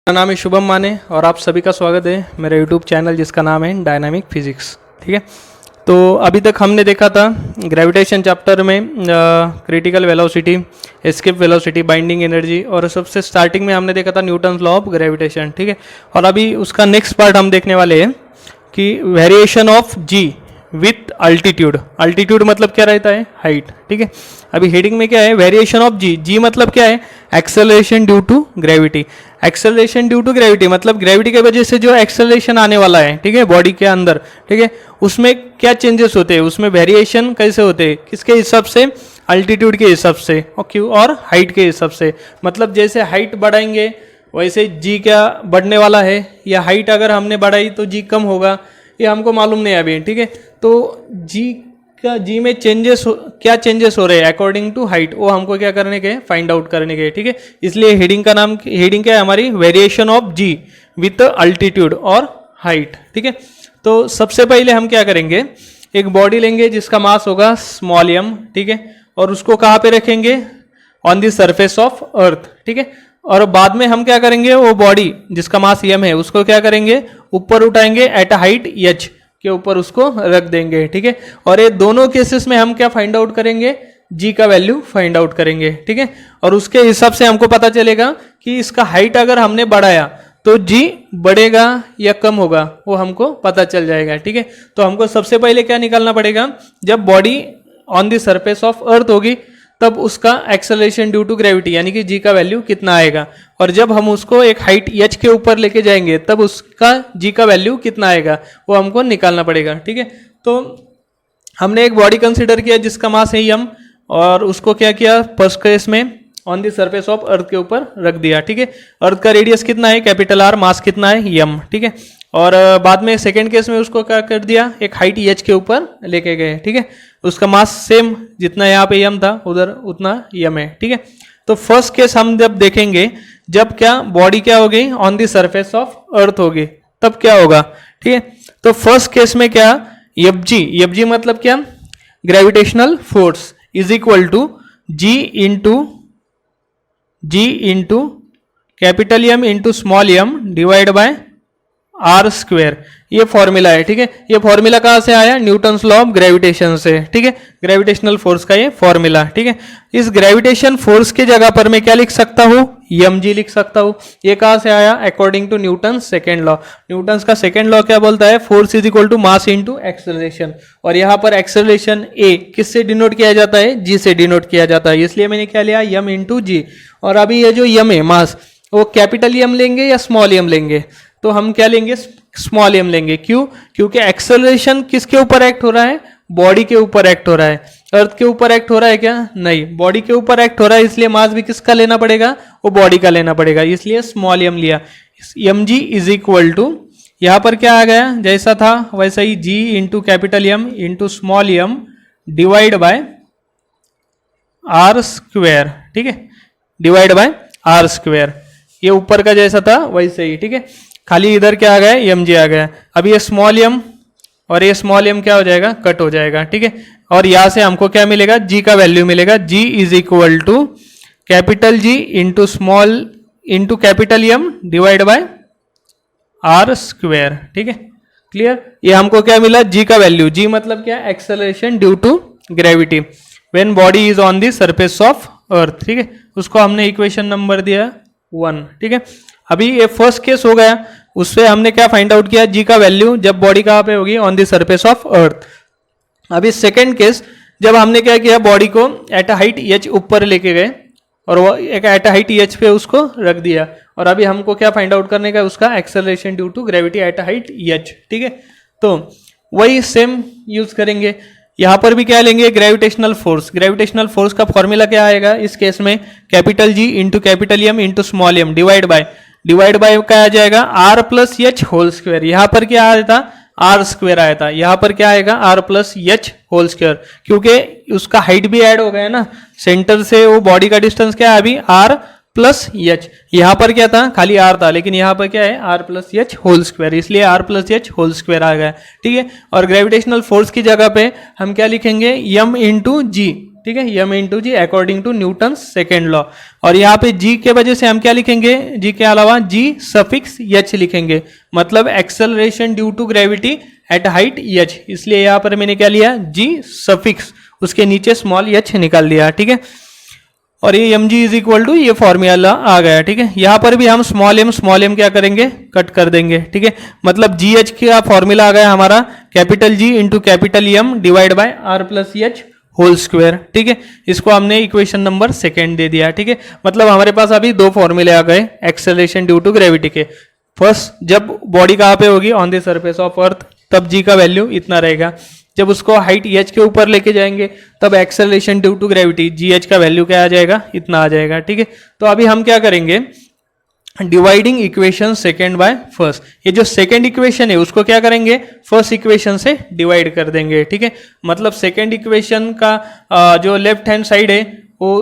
मेरा नाम है शुभम माने और आप सभी का स्वागत है मेरे यूट्यूब चैनल जिसका नाम है डायनामिक फिजिक्स। ठीक है, तो अभी तक हमने देखा था ग्रेविटेशन चैप्टर में critical velocity, escape velocity, binding energy और सबसे स्टार्टिंग में हमने देखा था न्यूटन्स लॉ ऑफ ग्रेविटेशन। ठीक है, और अभी उसका नेक्स्ट पार्ट हम देखने वाले हैं कि variation of G with altitude. Altitude मतलब क्या रहता है? हाइट। ठीक है, अभी हेडिंग में क्या है? वेरिएशन ऑफ जी। जी मतलब क्या है? Acceleration due to gravity. Acceleration due to gravity मतलब ग्रेविटी की वजह से जो एक्सेलरेशन आने वाला है, ठीक है, बॉडी के अंदर, ठीक है, उसमें क्या चेंजेस होते हैं, उसमें वेरिएशन कैसे होते हैं, किसके हिसाब से? अल्टीट्यूड के हिसाब से और क्यों, और हाइट के हिसाब से। मतलब जैसे हाइट बढ़ाएंगे वैसे जी क्या बढ़ने वाला है, या हाइट अगर हमने बढ़ाई तो जी कम होगा, ये हमको मालूम नहीं अभी। ठीक है, तो जी में क्या चेंजेस हो रहे हैं अकॉर्डिंग टू हाइट, वो हमको क्या करने के? फाइंड आउट करने के। ठीक है, इसलिए हेडिंग क्या है हमारी? Variation of G with altitude और हाइट। ठीक है, तो सबसे पहले हम क्या करेंगे, एक बॉडी लेंगे जिसका मास होगा स्मॉल m। ठीक है, और उसको कहाँ पे रखेंगे? ऑन द सरफेस ऑफ अर्थ। ठीक है, और बाद में हम क्या करेंगे, वो बॉडी जिसका मास m है उसको क्या करेंगे? ऊपर उठाएंगे एट हाइट h के ऊपर उसको रख देंगे। ठीक है, और ये दोनों केसेस में हम क्या फाइंड आउट करेंगे? जी का वैल्यू फाइंड आउट करेंगे। ठीक है, और उसके हिसाब से हमको पता चलेगा कि इसका हाइट अगर हमने बढ़ाया तो जी बढ़ेगा या कम होगा, वो हमको पता चल जाएगा। ठीक है, तो हमको सबसे पहले क्या निकालना पड़ेगा? जब body on the surface of earth होगी तब उसका एक्सेलरेशन ड्यू टू ग्रेविटी यानी कि जी का वैल्यू कितना आएगा, और जब हम उसको एक हाइट h के ऊपर लेके जाएंगे तब उसका जी का वैल्यू कितना आएगा, वो हमको निकालना पड़ेगा। ठीक है, तो हमने एक बॉडी कंसीडर किया जिसका मास है m, और उसको क्या किया? फर्स्ट केस में ऑन द सरफेस ऑफ अर्थ के ऊपर रख दिया। ठीक है, अर्थ का रेडियस कितना है? कैपिटल R, मास कितना है? m। ठीक है, और बाद में सेकेंड केस में उसको क्या कर दिया? एक हाइट h के ऊपर लेके गए। ठीक है, उसका मास सेम जितना यहाँ पे m था उधर उतना m है। ठीक है, तो फर्स्ट केस हम जब देखेंगे, जब क्या बॉडी क्या होगी? On the surface of earth होगी, तब क्या होगा? ठीक है, तो फर्स्ट केस में क्या? एफ जी मतलब क्या? Gravitational force is equal to G into capital M into small m divide by R square. ये फॉर्मूला है। ठीक है, ये फॉर्मूला कहाँ से आया? न्यूटन्स लॉ ऑफ ग्रेविटेशन से। ठीक है, ग्रेविटेशनल फोर्स का ये फॉर्मूला। ठीक है, इस ग्रेविटेशन फोर्स की जगह पर मैं क्या लिख सकता हूँ? mg लिख सकता हूँ। ये कहाँ से आया? According to Newton's second law. Newton's का सेकेंड लॉ क्या बोलता है? Force is equal to mass into acceleration, और यहाँ पर एक्सेलरेशन a किससे डिनोट किया जाता है? g से डिनोट किया जाता है, इसलिए मैंने क्या लिया? m इंटू जी। और अभी ये जो m है मास, वो कैपिटल M लेंगे या स्मॉल m लेंगे? तो हम क्या लेंगे? स्मॉल m लेंगे। क्यों? क्योंकि एक्सेलरेशन किसके ऊपर एक्ट हो रहा है? बॉडी के ऊपर एक्ट हो रहा है। अर्थ के ऊपर एक्ट हो रहा है क्या? नहीं, बॉडी के ऊपर एक्ट हो रहा है, इसलिए मास भी किसका लेना पड़ेगा? वो बॉडी का लेना पड़ेगा, इसलिए स्मॉल m लिया। mg इज इक्वल टू, यहाँ पर क्या आ गया? जैसा था वैसा ही g into capital M into small m divide by R square. ठीक है, डिवाइड बाय आर स्क्वेयर। ये ऊपर का जैसा था वैसे ही। ठीक है, खाली इधर क्या आ गया? mg आ गया। अब ये स्मॉल m और ये स्मॉल m क्या हो जाएगा? कट हो जाएगा। ठीक है, और यहाँ से हमको क्या मिलेगा? g का वैल्यू मिलेगा। g is equal to capital G into small into capital M divide by R square. ठीक है, क्लियर? ये हमको क्या मिला? g का वैल्यू। g मतलब क्या? Acceleration due to gravity when body is on the surface of अर्थ। ठीक है, उसको हमने इक्वेशन नंबर दिया 1। ठीक है, अभी ये फर्स्ट केस हो गया, उससे हमने क्या फाइंड आउट किया? जी का वैल्यू जब बॉडी कहाँ पे होगी? ऑन द सरफेस ऑफ अर्थ। अभी सेकेंड केस, जब हमने क्या किया? बॉडी को एट हाइट h ऊपर लेके गए और वो एक एट हाइट h पे उसको रख दिया, और अभी हमको क्या फाइंड आउट करने का? उसका acceleration due to gravity at height h। ठीक है, तो वही सेम यूज करेंगे। यहाँ पर भी क्या लेंगे? Gravitational force. ग्रेविटेशनल फोर्स का फॉर्मूला क्या आएगा इस केस में? Capital G into capital M into small m divide by क्या आ जाएगा? R plus H whole square. यहाँ पर क्या आया था? R स्क्वायर आया था, यहाँ पर क्या आएगा? R plus H whole square, क्योंकि उसका हाइट भी ऐड हो गया ना, सेंटर से वो बॉडी का डिस्टेंस क्या है अभी? R plus H. यहाँ पर क्या था? खाली R था, लेकिन यहाँ पर क्या है? R plus H whole square, इसलिए R plus H whole square आ गया। ठीक है, और ग्रेविटेशनल फोर्स की जगह पे हम क्या लिखेंगे? m into g. ठीक है, m into g according to Newton second law. और यहाँ पे जी के वजह से हम क्या लिखेंगे, जी के अलावा जी सफिक्स एच लिखेंगे, मतलब acceleration due to gravity at height H, इसलिए यहाँ पर मैंने क्या लिया, जी सफिक्स, उसके नीचे स्मॉल एच निकाल दिया। ठीक है, और ये M G is equal to ये फॉर्मूला आ गया। ठीक है, यहाँ पर भी हम स्मॉल एम क्या करेंगे, कट कर देंगे। ठीक है, मतलब जी एच का फॉर्मूला आ गया हमारा capital G into capital M divide by R plus H whole square. ठीक है, इसको हमने इक्वेशन नंबर सेकेंड दे दिया। ठीक है, मतलब हमारे पास अभी दो फॉर्मूले आ गए एक्सेलरेशन ड्यू टू ग्रेविटी के। फर्स्ट, जब बॉडी कहाँ पे होगी, ऑन द सरफेस ऑफ अर्थ, तब जी का वैल्यू इतना रहेगा। जब उसको हाइट एच के ऊपर लेके जाएंगे तब acceleration due to gravity G H का वैल्यू क्या आ जाएगा, इतना आ जाएगा। ठीक है, तो अभी हम क्या करेंगे, dividing equation second by first, ये जो सेकेंड इक्वेशन है उसको क्या करेंगे, फर्स्ट इक्वेशन से डिवाइड कर देंगे। ठीक है, मतलब सेकेंड इक्वेशन का जो लेफ्ट हैंड साइड है वो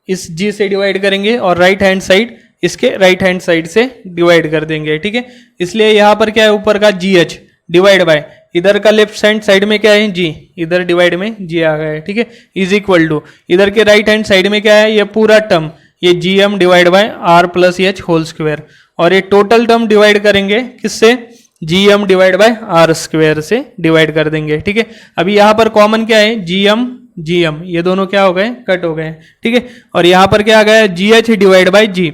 इस जी से डिवाइड करेंगे और राइट हैंड साइड इसके राइट हैंड साइड से डिवाइड कर देंगे। ठीक है, इसलिए यहाँ पर क्या है, ऊपर का जी एच डिवाइड बाय इधर का लेफ्ट हैंड साइड में क्या है, जी, इधर डिवाइड में जी आ गया है। ठीक है, इज इक्वल टू इधर के राइट हैंड साइड में क्या है, ये पूरा टर्म, ये G M divide by R plus H whole square, और ये टोटल टर्म डिवाइड करेंगे किससे, G M divide by R square से डिवाइड कर देंगे। ठीक है, अभी यहाँ पर कॉमन क्या है, जी एम, ये दोनों क्या हो गए, कट हो गए। ठीक है, और यहाँ पर क्या आ गया, जी एच डिवाइड बाय जी,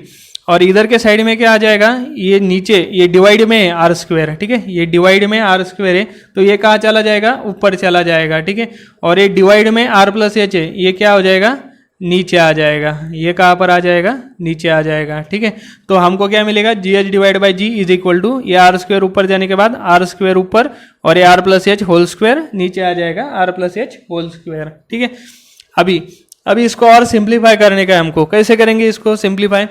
और इधर के साइड में क्या आ जाएगा, ये नीचे ये डिवाइड में है आर स्क्वायर। ठीक है, ये डिवाइड में आर स्क्वायर है तो ये कहाँ चला जाएगा, ऊपर चला जाएगा। ठीक है, और ये डिवाइड में आर प्लस एच है, ये क्या हो जाएगा, नीचे आ जाएगा। ये कहाँ पर आ जाएगा, नीचे आ जाएगा। ठीक है, तो हमको क्या मिलेगा, G H divide by G is equal to ये आर स्क्वायर ऊपर जाने के बाद आर स्क्वायर ऊपर और ये R plus H whole square नीचे आ जाएगा, R plus H whole square. ठीक है, अभी इसको और सिंप्लीफाई करने का है हमको, कैसे करेंगे इसको सिंप्लीफाई,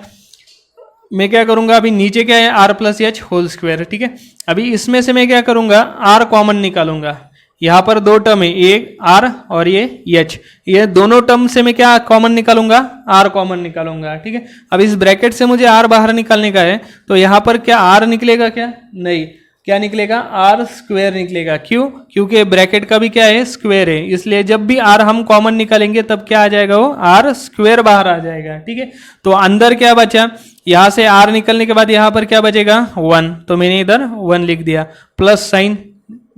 मैं क्या करूंगा, अभी नीचे क्या है, R plus H whole square. ठीक है, अभी इसमें से मैं क्या करूंगा, आर कॉमन निकालूंगा। यहाँ पर दो टर्म है, ये आर और ये एच, ये दोनों टर्म से मैं क्या कॉमन निकालूंगा, आर कॉमन निकालूंगा। ठीक है, अब इस ब्रैकेट से मुझे आर बाहर निकालने का है, तो यहाँ पर क्या आर निकलेगा, क्या नहीं, क्या निकलेगा, आर स्क्वायर निकलेगा। क्यों, क्योंकि ब्रैकेट का भी क्या है, स्क्वायर है, इसलिए जब भी आर हम कॉमन निकालेंगे तब क्या आ जाएगा, वो आर स्क्वायर बाहर आ जाएगा। ठीक है, तो अंदर क्या बचा, यहां से आर निकलने के बाद यहां पर क्या बचेगा, 1, तो मैंने इधर 1 लिख दिया, प्लस साइन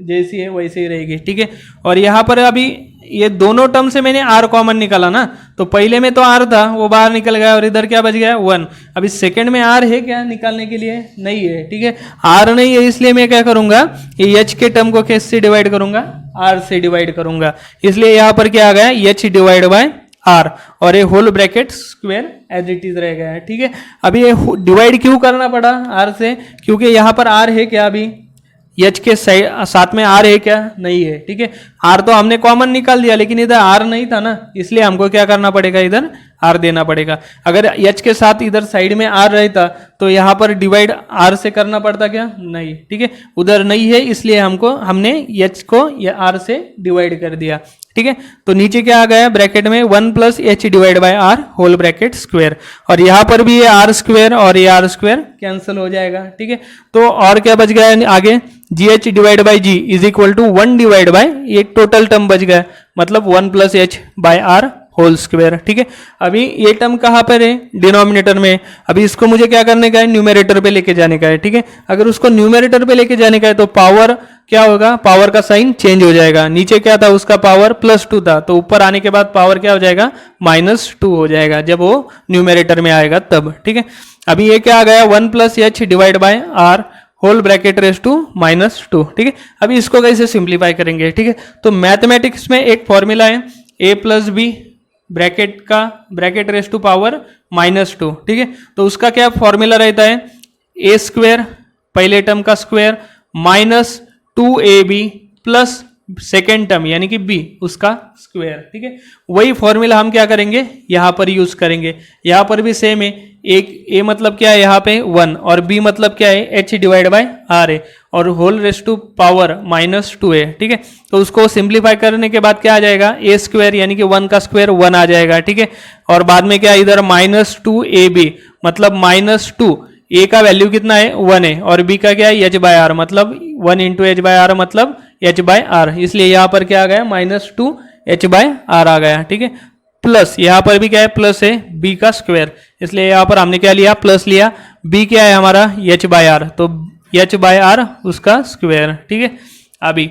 जैसी है वैसे ही रहेगी। ठीक है, और यहाँ पर अभी ये दोनों टर्म से मैंने आर कॉमन निकाला ना, तो पहले में तो आर था वो बाहर निकल गया और इधर क्या बच गया, 1। अभी सेकंड में आर है क्या निकालने के लिए, नहीं है। ठीक है, आर नहीं है, इसलिए मैं क्या करूंगा, ये एच के टर्म को किससे डिवाइड करूंगा, आर से डिवाइड करूंगा, इसलिए यहाँ पर क्या आ गया, एच डिवाइड बाय आर, और ये whole bracket square as it is रह गया है। ठीक है, अभी ये डिवाइड क्यों करना पड़ा आर से, क्योंकि यहाँ पर आर है क्या, अभी एच के साथ में आर है क्या, नहीं है। ठीक है, आर तो हमने कॉमन निकाल दिया, लेकिन इधर आर नहीं था ना, इसलिए हमको क्या करना पड़ेगा, इधर आर देना पड़ेगा। अगर एच के साथ इधर साइड में आर रहता तो यहाँ पर डिवाइड आर से करना पड़ता क्या, नहीं। ठीक है, उधर नहीं है, इसलिए हमने एच को या आर से डिवाइड कर दिया। ठीक है, तो नीचे क्या आ गया, ब्रैकेट में 1 plus H divide by R whole bracket square, और यहाँ पर भी ये आर स्क्वायर और ये आर स्क्वायर कैंसिल हो जाएगा। ठीक है, तो और क्या बच गया आगे, G H divide by G is equal to 1 divide by ये टोटल टर्म बच गया, मतलब 1 plus H by R whole square. ठीक है, अभी ये टर्म कहाँ पर है, डिनोमिनेटर में, अभी इसको मुझे क्या करने का है, न्यूमेरेटर पे लेके जाने का है। ठीक है, अगर उसको न्यूमेरेटर पे लेके जाने का है तो पावर क्या होगा, पावर का साइन चेंज हो जाएगा, नीचे क्या था उसका पावर +2 था, तो ऊपर आने के बाद पावर क्या हो जाएगा, -2 हो जाएगा जब वो न्यूमेरेटर में आएगा तब। ठीक है, अभी ये क्या आ गया, 1 plus H divide by R whole bracket raise to -2। ठीक है, अभी इसको कैसे सिंप्लीफाई करेंगे। ठीक है, तो मैथमेटिक्स में एक फॉर्मूला है, a plus B bracket raise to power -2। ठीक है, तो उसका क्या फॉर्मूला रहता है, a स्क्वायर पहले टर्म का square -2ab plus second term यानी कि b उसका स्क्वायर। ठीक है, वही फॉर्मूला हम क्या करेंगे, यहाँ पर यूज करेंगे। यहाँ पर भी सेम है, एक a मतलब क्या है यहाँ पे 1 और b मतलब क्या है h डिवाइड बाय r है और होल रेस टू पावर -2 है। ठीक है, तो उसको सिंप्लीफाई करने के बाद क्या आ जाएगा, a स्क्वायर यानी कि 1 का स्क्वायर 1 आ जाएगा। ठीक है, और बाद में क्या इधर -2ab मतलब -2, a का वैल्यू कितना है 1 है और b का क्या है h बाय r मतलब 1 इंटू एच बाय आर मतलब h बाय आर, इसलिए यहाँ पर क्या आ गया -2 h बाय आर आ गया। ठीक है, प्लस, यहाँ पर भी क्या है प्लस है बी का स्क्वायर, इसलिए यहाँ पर हमने क्या लिया प्लस लिया, बी क्या है हमारा एच बाय आर, तो एच बाय आर उसका स्क्वायर, ठीक है। अभी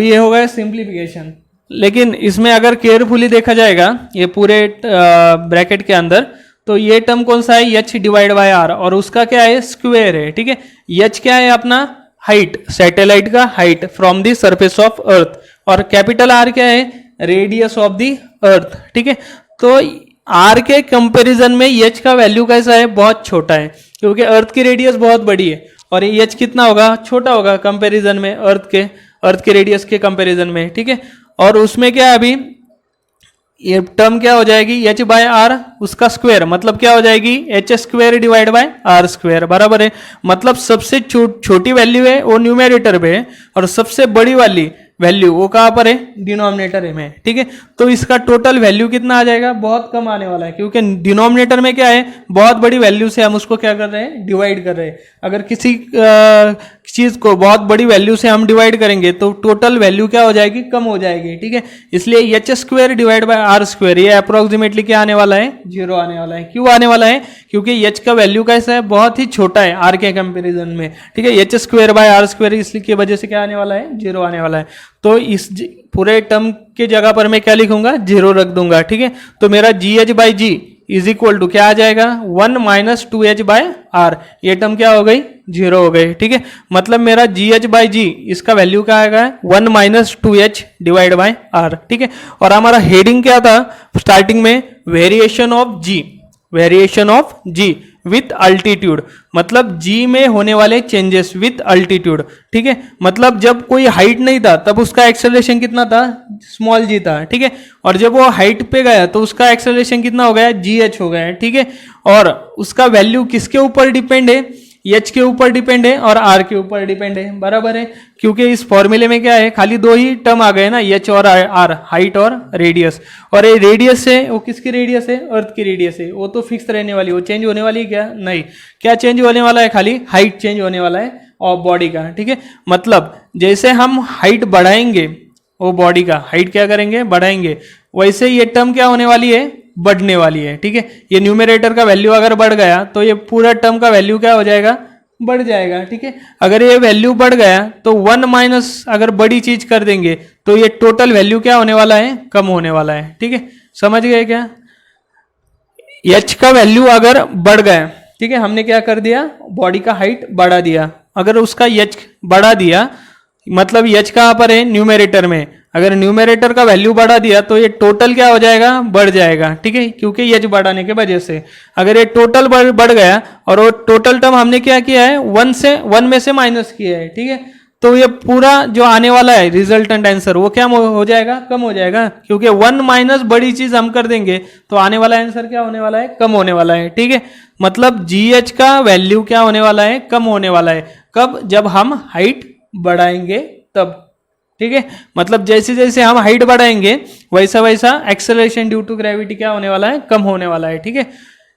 ये हो गया सिंप्लीफिकेशन, लेकिन इसमें अगर केयरफुली देखा जाएगा ये पूरे ब्रैकेट के अंदर, तो ये टर्म कौन सा है एच डिवाइड बाय आर, और उसका क्या है स्क्वायर है, ठीक है। एच क्या है अपना हाइट, सैटेलाइट का height from the surface of अर्थ, और कैपिटल आर क्या है रेडियस ऑफ द अर्थ, ठीक है। तो आर के कंपैरिजन में एच का वैल्यू कैसा है बहुत छोटा है, क्योंकि अर्थ की रेडियस बहुत बड़ी है, और एच कितना होगा छोटा होगा कंपैरिजन में अर्थ के रेडियस के कंपैरिजन में, ठीक है। और उसमें क्या है अभी ये टर्म क्या हो जाएगी एच बाय आर उसका स्क्वायर, मतलब क्या हो जाएगी H square divide by R square, बराबर है। मतलब सबसे छोटी वैल्यू है वो न्यूमेरेटर पे है, और सबसे बड़ी वाली वैल्यू वो कहाँ पर है डिनोमिनेटर में, ठीक है। तो इसका टोटल वैल्यू कितना आ जाएगा बहुत कम आने वाला है, क्योंकि डिनोमिनेटर में क्या है बहुत बड़ी वैल्यू से हम उसको क्या कर रहे हैं डिवाइड कर रहे हैं। अगर किसी चीज को बहुत बड़ी वैल्यू से हम डिवाइड करेंगे तो टोटल वैल्यू क्या हो जाएगी कम हो जाएगी, ठीक है। इसलिए H square divide by R square ये अप्रोक्सीमेटली क्या आने वाला है 0 आने वाला है। क्यों आने वाला है, क्योंकि एच का वैल्यू कैसा है बहुत ही छोटा है आर के कंपेरिजन में, ठीक है। H square by R square इसलिए की वजह से क्या आने वाला है 0 आने वाला है। तो इस पूरे टर्म के जगह पर मैं क्या लिखूंगा 0 रख दूंगा, ठीक है। तो मेरा G H by G is equal to क्या आ जाएगा 1 माइनस 2h बाय आर, ये टर्म क्या हो गई 0 हो गई, ठीक है। मतलब मेरा जी एच बाई जी इसका वैल्यू क्या आएगा 1 minus 2h divide by are, ठीक है। और हमारा हेडिंग क्या था स्टार्टिंग में variation of G with altitude, मतलब जी में होने वाले चेंजेस विथ अल्टीट्यूड, ठीक है। मतलब जब कोई हाइट नहीं था तब उसका एक्सेलरेशन कितना था स्मॉल जी था, ठीक है। और जब वो हाइट पे गया तो उसका एक्सेलरेशन कितना हो गया जी एच हो गया, ठीक है। और उसका वैल्यू किसके ऊपर डिपेंड है एच के ऊपर डिपेंड है और आर के ऊपर डिपेंड है, बराबर है। क्योंकि इस फॉर्मूले में क्या है खाली 2 ही टर्म आ गए ना एच और आर, हाइट और रेडियस। और ये रेडियस है वो किसकी रेडियस है अर्थ की रेडियस है, वो तो फिक्स रहने वाली, वो चेंज होने वाली है क्या नहीं। क्या चेंज होने वाला है खाली हाइट चेंज होने वाला है और बॉडी का, ठीक है। मतलब जैसे हम हाइट बढ़ाएंगे वो बॉडी का हाइट क्या करेंगे बढ़ाएंगे, वैसे ये टर्म क्या होने वाली है बढ़ने वाली है, ठीक है। ये न्यूमरेटर का वैल्यू अगर बढ़ गया तो ये पूरा टर्म का वैल्यू क्या हो जाएगा बढ़ जाएगा, ठीक है। अगर ये वैल्यू बढ़ गया तो 1 माइनस अगर बड़ी चीज कर देंगे तो ये टोटल वैल्यू क्या होने वाला है कम होने वाला है, ठीक है। समझ गए क्या, एच का वैल्यू अगर बढ़ गया, ठीक है, हमने क्या कर दिया बॉडी का हाइट बढ़ा दिया, अगर उसका एच बढ़ा दिया मतलब एच कहाँ पर है न्यूमेरेटर में, अगर न्यूमेरेटर का वैल्यू बढ़ा दिया तो ये टोटल क्या हो जाएगा बढ़ जाएगा, ठीक है, क्योंकि एच बढ़ाने के वजह से। अगर ये टोटल बढ़ गया और वो टोटल टर्म हमने क्या किया है 1 में से माइनस किया है, ठीक है, तो ये पूरा जो आने वाला है रिजल्टेंट आंसर वो क्या हो जाएगा कम हो जाएगा, क्योंकि 1 माइनस बड़ी चीज हम कर देंगे तो आने वाला आंसर क्या होने वाला है कम होने वाला है, ठीक है। मतलब जी एच का वैल्यू क्या होने वाला है कम होने वाला है, कब जब हम हाइट बढ़ाएंगे तब, ठीक है। मतलब जैसे जैसे हम हाइट बढ़ाएंगे वैसा वैसा एक्सेलरेशन ड्यू टू ग्रेविटी क्या होने वाला है कम होने वाला है, ठीक है।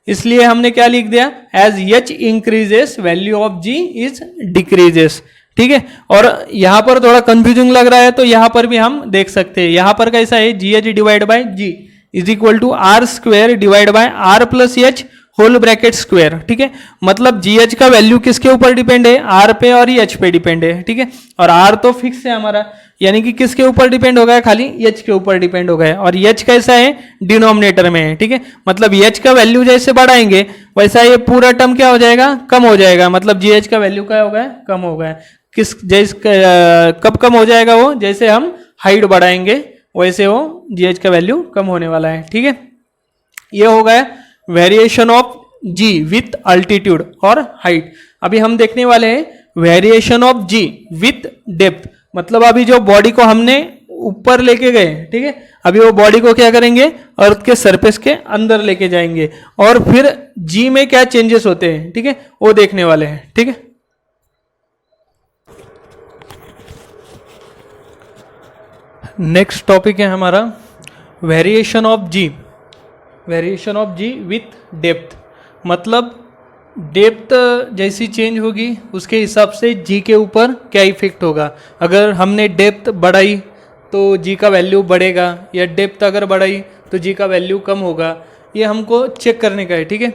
इसलिए हमने क्या लिख दिया as H increases value of G is decreases, ठीक है। और यहां पर थोड़ा कंफ्यूजिंग लग रहा है तो यहां पर भी हम देख सकते हैं, यहां पर कैसा है G H divide by G is equal to R square divide by R plus H whole bracket square, ठीक है। मतलब जी एच का वैल्यू किसके ऊपर डिपेंड है आर पे और एच पे डिपेंड है, ठीक है। और आर तो फिक्स है हमारा, यानी कि किसके ऊपर डिपेंड हो गया खाली एच के ऊपर डिपेंड हो गया, और एच कैसा है डिनोमिनेटर में है, ठीक है। मतलब एच का वैल्यू जैसे बढ़ाएंगे वैसा ये पूरा टर्म क्या हो जाएगा कम हो जाएगा, मतलब जी एच का वैल्यू क्या हो गया कम हो गया। कब कम हो जाएगा वो जैसे हम हाइट बढ़ाएंगे वैसे वो जी एच का वैल्यू कम होने वाला है, ठीक है। ये हो गया variation of G with altitude और हाइट। अभी हम देखने वाले हैं variation of G with depth, मतलब अभी जो बॉडी को हमने ऊपर लेके गए, ठीक है, अभी वो बॉडी को क्या करेंगे अर्थ के सरफेस के अंदर लेके जाएंगे और फिर जी में क्या चेंजेस होते हैं, ठीक है, वो देखने वाले हैं, ठीक है। नेक्स्ट टॉपिक है हमारा variation of G with depth. मतलब डेप्थ जैसी चेंज होगी उसके हिसाब से जी के ऊपर क्या इफेक्ट होगा। अगर हमने डेप्थ बढ़ाई तो जी का वैल्यू बढ़ेगा, या डेप्थ अगर बढ़ाई तो जी का वैल्यू कम होगा, ये हमको चेक करने का है। ठीक है,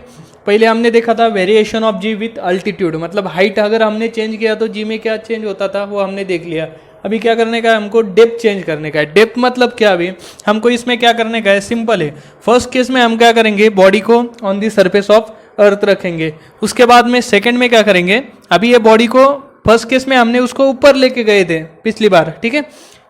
पहले हमने देखा था variation of G with altitude, मतलब हाइट अगर हमने चेंज किया तो जी में क्या चेंज होता था वो हमने देख लिया। अभी क्या करने का है, हमको डेप्थ चेंज करने का है। डेप्थ मतलब क्या, अभी हमको इसमें क्या करने का है, सिंपल है। फर्स्ट केस में हम क्या करेंगे, बॉडी को ऑन दी सरफेस ऑफ अर्थ रखेंगे। उसके बाद में सेकंड में क्या करेंगे, अभी ये बॉडी को फर्स्ट केस में हमने उसको ऊपर लेके गए थे पिछली बार, ठीक है।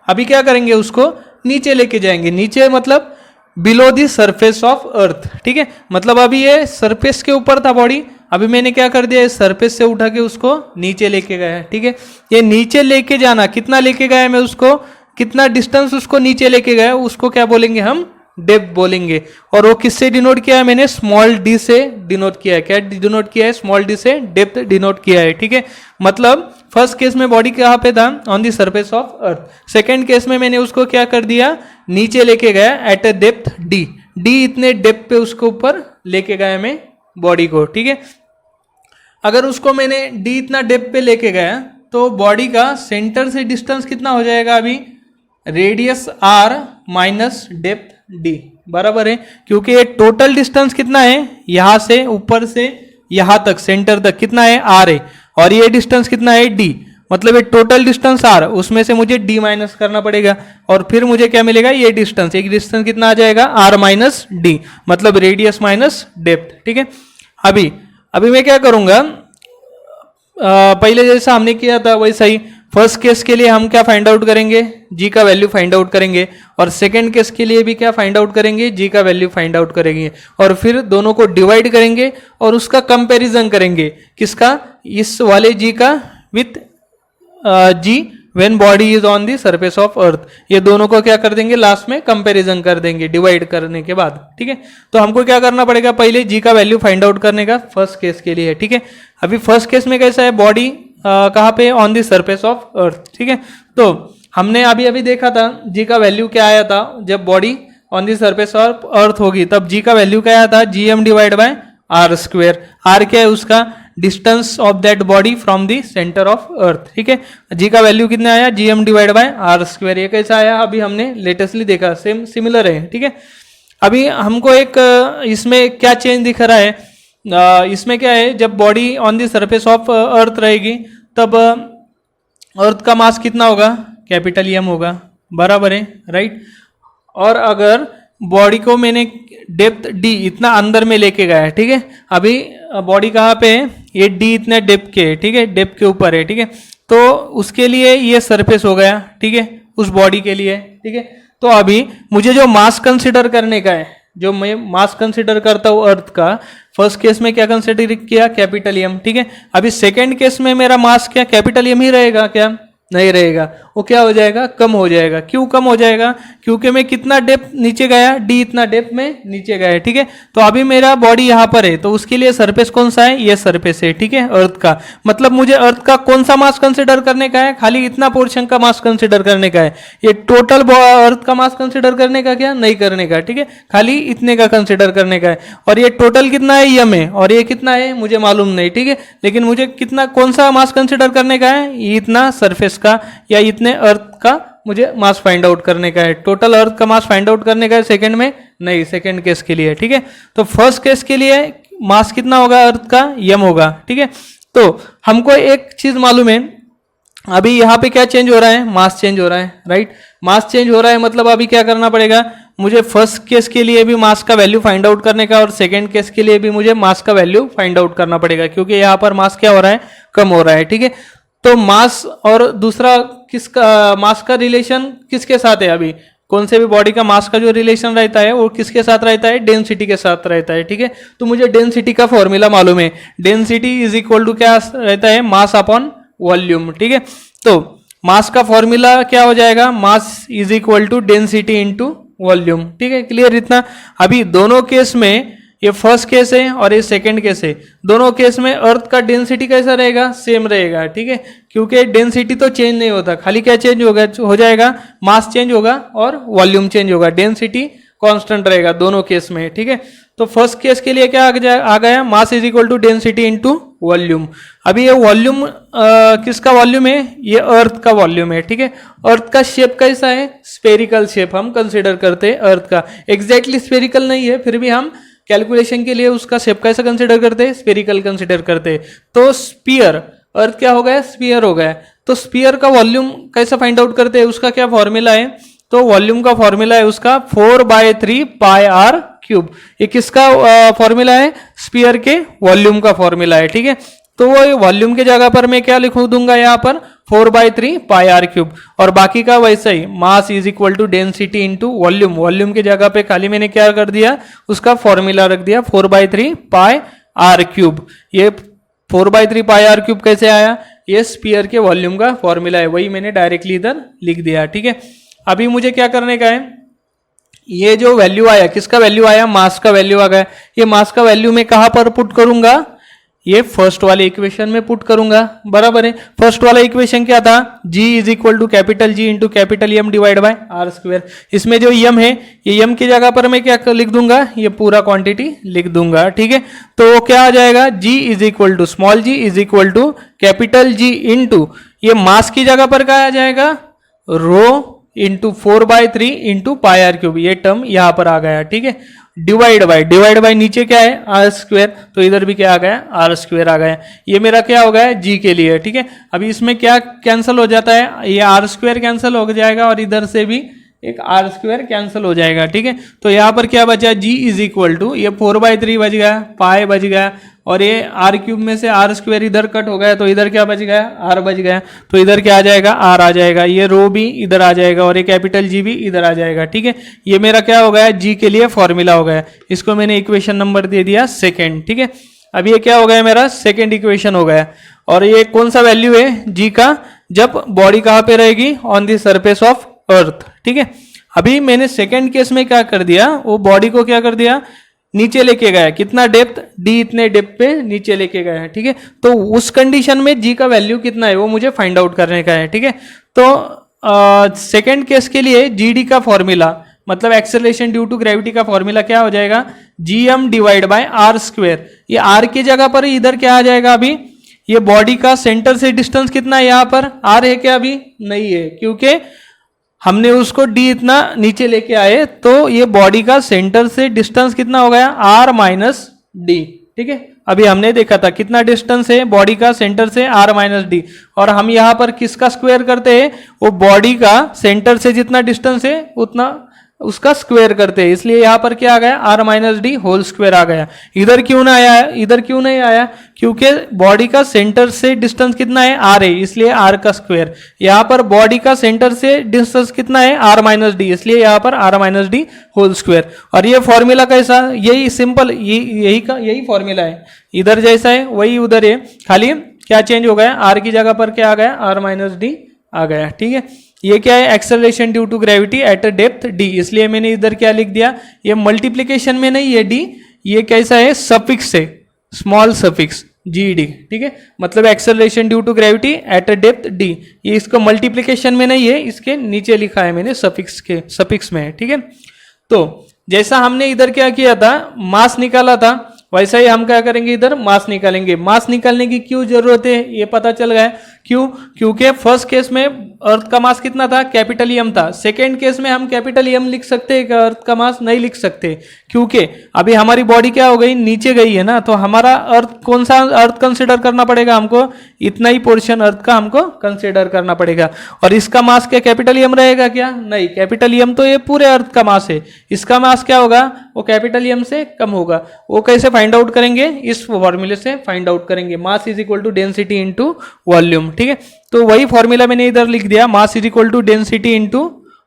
अभी क्या करेंगे, उसको नीचे लेके जाएंगे। नीचे मतलब बिलो दी सरफेस ऑफ अर्थ, ठीक है। मतलब अभी ये सरफेस के ऊपर था बॉडी, अभी मैंने क्या कर दिया, इस सरफेस से उठा के उसको नीचे लेके गया है, ठीक है। ये नीचे लेके जाना, कितना लेके गया मैं उसको, कितना डिस्टेंस उसको नीचे लेके गया, उसको क्या बोलेंगे हम, डेप्थ बोलेंगे। और वो किससे डिनोट किया है मैंने, स्मॉल डी से डिनोट किया है। क्या डिनोट किया है, स्मॉल डी से डेप्थ डिनोट किया है, ठीक है। मतलब फर्स्ट केस में बॉडी कहाँ पे था, on the surface of earth. Second case में मैंने उसको क्या कर दिया, नीचे लेके गया eight a depth D. D इतने डेप्थ पे उसको ऊपर लेके गया मैं बॉडी को, ठीक है। अगर उसको मैंने डी इतना डेप्थ पे लेके गया तो बॉडी का सेंटर से डिस्टेंस कितना हो जाएगा, अभी radius R minus depth D बराबर है, क्योंकि ये टोटल डिस्टेंस कितना है, यहां से ऊपर से यहां तक सेंटर तक कितना है, आर है, और ये डिस्टेंस कितना है, डी। मतलब ये टोटल डिस्टेंस आर, उसमें से मुझे डी माइनस करना पड़ेगा, और फिर मुझे क्या मिलेगा, ये डिस्टेंस, एक डिस्टेंस कितना आ जाएगा, आर माइनस डी, मतलब रेडियस माइनस डेप्थ, ठीक है। अभी मैं क्या करूंगा, पहले जैसा हमने किया था वैसा ही फर्स्ट केस के लिए हम क्या फाइंड आउट करेंगे, जी का वैल्यू फाइंड आउट करेंगे, और सेकंड केस के लिए भी क्या फाइंड आउट करेंगे, जी का वैल्यू फाइंड आउट करेंगे, और फिर दोनों को डिवाइड करेंगे और उसका कंपैरिजन करेंगे, किसका, इस वाले जी का with G when body is on the surface of earth. ये दोनों को क्या कर देंगे, लास्ट में कंपैरिजन कर देंगे डिवाइड करने के बाद, ठीक है। तो हमको क्या करना पड़ेगा, पहले जी का वैल्यू फाइंड आउट करने का फर्स्ट केस के लिए, ठीक है। अभी फर्स्ट केस में कैसा है, बॉडी कहाँ पे, ऑन दी सरफेस ऑफ अर्थ, ठीक है। तो हमने अभी देखा था जी का वैल्यू क्या आया था, जब body on the surface of earth होगी तब जी का वैल्यू क्या आया था, G M divide by R square. R क्या है, उसका distance of that body from the centre of अर्थ, ठीक है। जी का वैल्यू कितना आया, G M divide by R square. ये कैसा आया, अभी हमने लेटेस्टली देखा, सेम सिमिलर है, ठीक है। अभी हमको एक इसमें क्या चेंज दिख रहा है, इसमें क्या है, जब body on the surface of अर्थ रहेगी तब अर्थ का मास कितना होगा, कैपिटल एम होगा, बराबर है, राइट। और अगर बॉडी को मैंने डेप्थ डी इतना अंदर में लेके गया है, ठीक है। अभी बॉडी कहाँ पे है, ये डी इतने डेप्थ के, ठीक है, डेप्थ के ऊपर है, ठीक है। तो उसके लिए ये सरफेस हो गया, ठीक है, उस बॉडी के लिए, ठीक है। तो अभी मुझे जो मास कंसिडर करने का है, जो मैं मास कंसिडर करता हूँ अर्थ का, फर्स्ट केस में क्या कंसिडर किया, कैपिटल एम, ठीक है। अभी सेकेंड केस में मेरा मास क्या कैपिटल एम ही रहेगा क्या, नहीं रहेगा, वो क्या हो जाएगा, कम हो जाएगा। क्यों कम हो जाएगा, क्योंकि मैं कितना डेप्थ नीचे गया, डी इतना डेप्थ में नीचे गया, ठीक है। तो अभी मेरा बॉडी यहाँ पर है, तो उसके लिए सरफेस कौन सा है, ये सरफेस है, ठीक है, अर्थ का। मतलब मुझे अर्थ का कौन सा मास कंसिडर करने का है, खाली इतना पोर्शन का मास कंसिडर करने का है। ये टोटल अर्थ का मास कंसिडर करने का क्या, नहीं करने का, ठीक है, खाली इतने का कंसिडर करने का है। और ये टोटल कितना है, यम है, और ये कितना है मुझे मालूम नहीं, ठीक है। लेकिन मुझे कितना, कौन सा मास कंसिडर करने का है, इतना सरफेस का या इतने अर्थ का मुझे मास फाइंड आउट करने का है। टोटल अर्थ का मास फाइंड आउट करने का है सेकंड में नहीं, सेकंड केस के लिए, ठीक है। तो फर्स्ट केस के लिए मास कितना होगा अर्थ का, यम होगा, ठीक है। तो हमको एक चीज मालूम है, अभी यहाँ पे क्या चेंज हो रहा है, मास चेंज हो रहा है, राइट। मास चेंज हो रहा है, मतलब अभी क्या करना पड़ेगा, मुझे फर्स्ट केस के लिए भी मास का वैल्यू फाइंड आउट करने का, और सेकंड केस के लिए भी मुझे मास का वैल्यू फाइंड आउट करना पड़ेगा, क्योंकि यहाँ पर मास क्या हो रहा है, कम हो रहा है, ठीक है। तो मास और दूसरा किसका, मास का रिलेशन किसके साथ है, अभी कौन से भी बॉडी का मास का जो रिलेशन रहता है वो किसके साथ रहता है, डेंसिटी के साथ रहता है, ठीक है। तो मुझे डेंसिटी का फॉर्मूला मालूम है, डेंसिटी इज इक्वल टू क्या रहता है, मास अपॉन वॉल्यूम, ठीक है। तो मास का फॉर्मूला क्या हो जाएगा, mass is equal to density into volume, ठीक है, क्लियर इतना। अभी दोनों केस में, ये फर्स्ट केस है और ये सेकंड केस है, दोनों केस में अर्थ का डेंसिटी कैसा रहेगा, सेम रहेगा, ठीक है। क्योंकि डेंसिटी तो चेंज नहीं होता, खाली क्या चेंज होगा, हो जाएगा मास चेंज होगा और वॉल्यूम चेंज होगा, डेंसिटी कांस्टेंट रहेगा दोनों केस में, ठीक है। तो फर्स्ट केस के लिए क्या आ गया, mass is equal to density into volume. अभी ये वॉल्यूम किसका वॉल्यूम है? ये अर्थ का वॉल्यूम है, ठीक है। अर्थ का शेप कैसा है? स्फेरिकल शेप हम कंसिडर करते हैं अर्थ का। एग्जैक्टली स्फेरिकल नहीं है, फिर भी हम कैलकुलेशन के लिए उसका शेप कैसा कंसिडर करते हैं? स्फेरिकल कंसिडर करते हैं। तो स्पीयर, अर्थ क्या हो गया? स्पीयर हो गया। तो स्पीयर का वॉल्यूम कैसा फाइंड आउट करते हैं? उसका क्या फॉर्मूला है? तो वॉल्यूम का फॉर्मूला है उसका 4/3 पाई आर क्यूब। ये किसका फॉर्मूला है? स्पीयर के वॉल्यूम का फॉर्मूला है, ठीक है। तो वो वॉल्यूम के जगह पर मैं क्या लिख दूंगा यहाँ पर? 4/3 पाई आर क्यूब। और बाकी का वैसा ही, mass is equal to density into volume. Volume के जगह पे खाली मैंने क्या कर दिया? उसका फॉर्मूला रख दिया 4/3 पाई आर क्यूब। ये 4/3 पाई आर क्यूब कैसे आया? ये स्पीयर के वॉल्यूम का फॉर्मूला है, वही मैंने डायरेक्टली इधर लिख दिया, ठीक है। अभी मुझे क्या करने का है? ये जो वैल्यू आया, किसका वैल्यू आया? मास का वैल्यू आ गया। ये मास का वैल्यू मैं कहां पर पुट करूंगा? ये फर्स्ट वाले इक्वेशन में पुट करूंगा, बराबर है। फर्स्ट वाला इक्वेशन क्या था? G is equal to capital G into capital M divide by R square. इसमें जो M है, ये M की जगह पर मैं क्या लिख दूंगा? ये पूरा क्वांटिटी लिख दूंगा, ठीक है। तो क्या आ जाएगा? G is equal to small g is equal to capital G into, ये मास की जगह पर क्या आ जाएगा? Rho into 4/3 into pi R cube. ये टर्म यहां पर आ गया, ठीक है। डिवाइड बाय नीचे क्या है? R square. तो इधर भी क्या आ गया? आर स्क्वायर आ गया। ये मेरा क्या हो गया? जी के लिए, ठीक है। अभी इसमें क्या कैंसिल हो जाता है? ये आर स्क्वायर कैंसिल हो जाएगा और इधर से भी एक आर स्क्वायर कैंसिल हो जाएगा, ठीक है। तो यहाँ पर क्या बचा? जी इज इक्वल टू, ये 4/3 बच गया, पाई बच गया, और ये आर क्यूब में से आर स्क्वायर इधर कट हो गया, तो इधर क्या बच गया? आर बच गया। तो इधर क्या आ जाएगा? आर आ जाएगा। ये रो भी इधर आ जाएगा और ये कैपिटल जी भी इधर आ जाएगा, ठीक है। ये मेरा क्या हो गया? जी के लिए फॉर्मूला हो गया। इसको मैंने इक्वेशन नंबर दे दिया सेकेंड, ठीक है। अब ये क्या हो गया? मेरा सेकेंड इक्वेशन हो गया। और ये कौन सा वैल्यू है जी का? जब बॉडी कहाँ पे रहेगी? ऑन द सरफेस ऑफ अर्थ, ठीक है। अभी मैंने सेकेंड केस में क्या कर दिया? वो बॉडी को क्या कर दिया? नीचे लेके गया। कितना डेप्थ? डी इतने डेप्थ पे नीचे लेके गया है, ठीक है। तो उस कंडीशन में जी का वैल्यू कितना है वो मुझे फाइंड आउट करने का है, ठीक है। तो सेकेंड केस के लिए जी डी का फॉर्मूला, मतलब एक्सेलरेशन ड्यू टू ग्रेविटी का फॉर्मूला क्या हो जाएगा? G M divide by R square. ये आर की जगह पर इधर क्या आ जाएगा? अभी ये बॉडी का सेंटर से डिस्टेंस कितना है? यहाँ पर आर है क्या? अभी नहीं है, क्योंकि हमने उसको डी इतना नीचे लेके आए। तो ये बॉडी का सेंटर से डिस्टेंस कितना हो गया? आर माइनस डी, ठीक है। अभी हमने देखा था कितना डिस्टेंस है बॉडी का सेंटर से? R minus D. और हम यहाँ पर किसका स्क्वायर करते हैं? वो बॉडी का सेंटर से जितना डिस्टेंस है उतना उसका स्क्वायर करते हैं, इसलिए यहां पर क्या आ गया? R minus D whole square आ गया। इधर क्यों ना आया है? इधर क्यों नहीं आया? क्योंकि बॉडी का सेंटर से डिस्टेंस कितना है? आर है, इसलिए आर का स्क्वायर। यहां पर बॉडी का सेंटर से डिस्टेंस कितना है? आर माइनस डी, इसलिए यहां पर R minus D whole square. और ये फॉर्मूला कैसा? यही सिंपल, यही फॉर्मूला है। इधर जैसा है वही उधर है, खाली क्या चेंज हो गया? आर की जगह पर क्या आ गया? आर माइनस डी आ गया, ठीक है। ये क्या है? Acceleration due to gravity at a depth D, इसलिए मैंने इधर क्या लिख दिया? ये मल्टीप्लीकेशन में नहीं है डी, ये कैसा है? सफिक्स है, स्मॉल सफिक्स जी डी, ठीक है। मतलब acceleration due to gravity at a depth D, ये इसको मल्टीप्लीकेशन में नहीं है, इसके नीचे लिखा है मैंने सफिक्स में, ठीक है। तो जैसा हमने इधर क्या किया था? मास निकाला था, वैसा ही हम क्या करेंगे? इधर मास निकालेंगे। मास निकालने की क्यों जरूरत है ये पता चल गया। क्यों? क्योंकि फर्स्ट केस में अर्थ का मास कितना था? कैपिटल एम था। सेकेंड केस में हम कैपिटल एम लिख सकते हैं क्या? अर्थ का मास नहीं लिख सकते, क्योंकि अभी हमारी बॉडी क्या हो गई? नीचे गई है ना। तो हमारा अर्थ, कौन सा अर्थ कंसिडर करना पड़ेगा हमको? इतना ही पोर्शन अर्थ का हमको कंसिडर करना पड़ेगा। और इसका मास क्या कैपिटल एम रहेगा क्या? नहीं, कैपिटल एम तो ये पूरे अर्थ का मास है। इसका मास क्या होगा? वो कैपिटल एम से कम होगा। वो कैसे फाइंड आउट करेंगे? इस फॉर्मूले से फाइंड आउट करेंगे। Mass is equal to density into volume, ठीक है। तो वही फॉर्मूला मैंने इधर लिख दिया, mass is equal to density into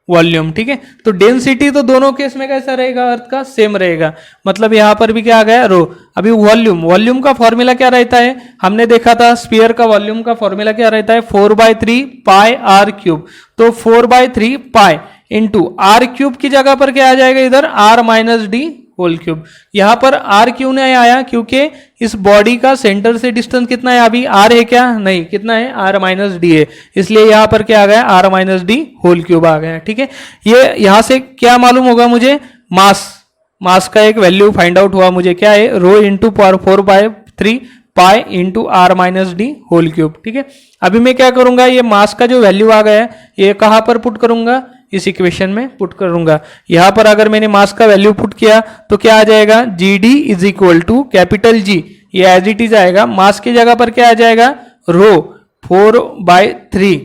volume, ठीक है। तो डेंसिटी तो दोनों केस में कैसा रहेगा? अर्थ का सेम रहेगा। मतलब यहां पर भी क्या आ गया? रो। अभी वॉल्यूम का फॉर्मूला क्या रहता है? हमने देखा था स्फीयर का वॉल्यूम का फॉर्मूला क्या रहता है? 4/3 पाई आर क्यूब। तो 4/3 पाई इंटू आर क्यूब की जगह पर क्या आ जाएगा? इधर R minus D whole cube. यहां पर आर क्यों नहीं आया? क्योंकि इस बॉडी का सेंटर से डिस्टेंस कितना है? अभी आर है क्या? नहीं, कितना है? आर माइनस डी है, इसलिए यहां पर क्या आ गया? R minus D whole cube आ गया, ठीक है। ये यहां से क्या मालूम होगा मुझे? मास का एक वैल्यू फाइंड आउट हुआ मुझे, क्या है? Rho into 4/3 pi into R minus D whole cube. ठीक है, अभी मैं क्या करूंगा, ये मास का जो वैल्यू आ गया है ये कहाँ पर पुट करूंगा, इस इक्वेशन में पुट करूंगा। यहां पर अगर मैंने मास का वैल्यू पुट किया तो क्या आ जाएगा, G D is equal to capital G, ये एज इट इज आएगा, मास की जगह पर क्या आ जाएगा, rho 4/3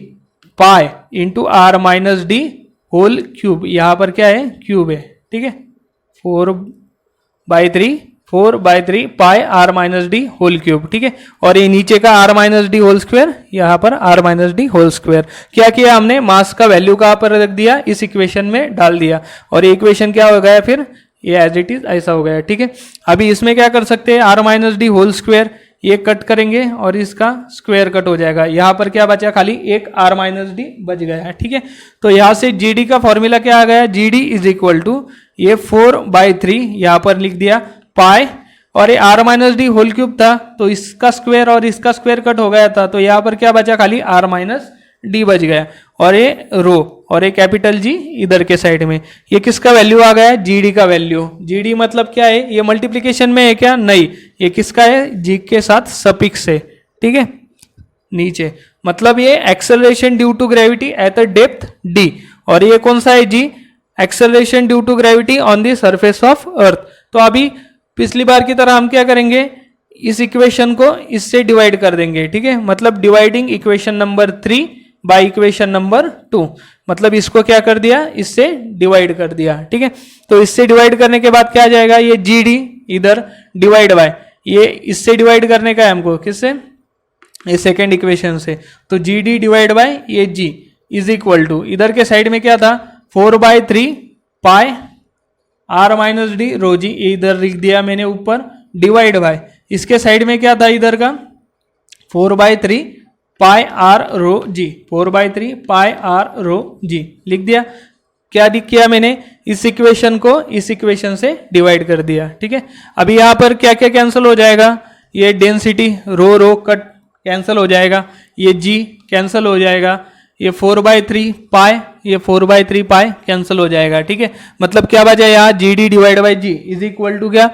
pi into R minus D whole cube, यहां पर क्या है, क्यूब है। ठीक है, 4/3 pi R minus D whole cube. ठीक है, और ये नीचे का R minus D whole square, यहां पर R minus D whole square. क्या किया हमने, मास का वैल्यू कहां पर रख दिया, इस इक्वेशन में डाल दिया, और ये इक्वेशन क्या हो गया, फिर ये एज इट इज ऐसा हो गया। ठीक है, अभी इसमें क्या कर सकते हैं, R minus D whole square ये कट करेंगे और इसका स्क्वायर कट हो जाएगा, यहां पर क्या बचा, खाली एक आर माइनस डी बच गया है। ठीक है, तो यहां से जी डी का फॉर्मूला क्या आ गया, G D is equal to ये 4/3 यहां पर लिख दिया पाई, और ये R minus D whole cube था तो इसका स्क्वायर और इसका स्क्वायर कट हो गया था, तो यहां पर क्या बचा, खाली आर माइनस डी बच गया, और ये रो और ये कैपिटल जी इधर के साइड में। ये किसका वैल्यू आ गया है, जी डी का वैल्यू। जी डी मतलब क्या है, ये मल्टीप्लीकेशन में है क्या, नहीं, ये किसका है, जी के साथ सफिक्स है। ठीक है, नीचे मतलब ये acceleration due to gravity at the depth d, और ये कौन सा है, g, acceleration due to gravity on the surface of earth. तो अभी पिछली बार की तरह हम क्या करेंगे, इस इक्वेशन को इससे डिवाइड कर देंगे। ठीक है, मतलब dividing equation number 3 by equation number 2, मतलब इसको क्या कर दिया, इससे डिवाइड कर दिया। ठीक है, तो इससे डिवाइड करने के बाद क्या आ जाएगा, ये जी डी इधर डिवाइड बाय, ये इससे डिवाइड करने का है हमको, किससे, ये सेकेंड इक्वेशन से, तो जी डी डिवाइड बाय ये जी इज इक्वल टू, इधर के साइड में क्या था, 4/3 पाई आर माइनस डी रो जी, इधर लिख दिया मैंने ऊपर, डिवाइड बाय इसके साइड में क्या था, इधर का 4/3 pi are row ji, 4/3 pi are रो जी लिख दिया। क्या लिख किया मैंने, इस इक्वेशन को इस इक्वेशन से डिवाइड कर दिया। ठीक है, अभी यहाँ पर क्या क्या कैंसिल हो जाएगा, ये डेंसिटी रो रो कट कैंसिल हो जाएगा, ये जी कैंसिल हो जाएगा, ये 4/3 पाई, ये 4/3 पाई कैंसिल हो जाएगा। ठीक है, मतलब क्या बचा यहाँ, G D divide by G is equal to क्या,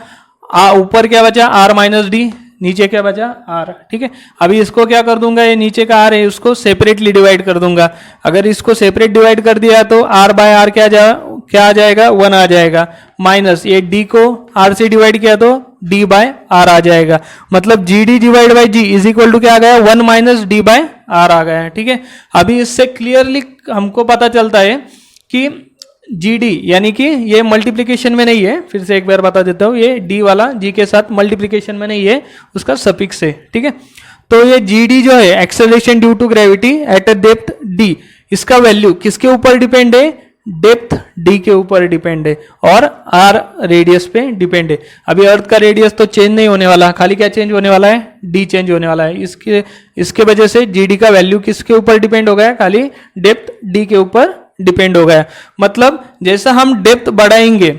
ऊपर क्या बचा, आर माइनस डी, नीचे क्या बचा, आर। ठीक है, अभी इसको क्या कर दूंगा, ये नीचे का आर है उसको सेपरेटली डिवाइड कर दूंगा। अगर इसको सेपरेट डिवाइड कर दिया तो आर बाय आर क्या आ जाएगा, 1 आ जाएगा, माइनस ये डी को आर से डिवाइड किया तो डी बाय आर आ जाएगा, मतलब जी D divide by G is equal to क्या आ गया, 1 माइनस डी बाय आर आ गया है। ठीक है, अभी इससे क्लियरली हमको पता चलता है कि जी डी यानी कि ये मल्टीप्लिकेशन में नहीं है, फिर से एक बार बता देता हूँ, ये डी वाला जी के साथ मल्टीप्लिकेशन में नहीं है, उसका सफिक्स है। ठीक है, तो ये जी डी जो है acceleration due to gravity at a depth D, इसका वैल्यू किसके ऊपर डिपेंड है, डेप्थ डी के ऊपर डिपेंड है, और आर रेडियस पे डिपेंड है। अभी अर्थ का रेडियस तो चेंज नहीं होने वाला, खाली क्या चेंज होने वाला है, डी चेंज होने वाला है। इसके वजह से जी डी का वैल्यू किसके ऊपर डिपेंड हो गया, खाली डेप्थ डी के ऊपर डिपेंड हो गया। मतलब जैसा हम डेप्थ बढ़ाएंगे,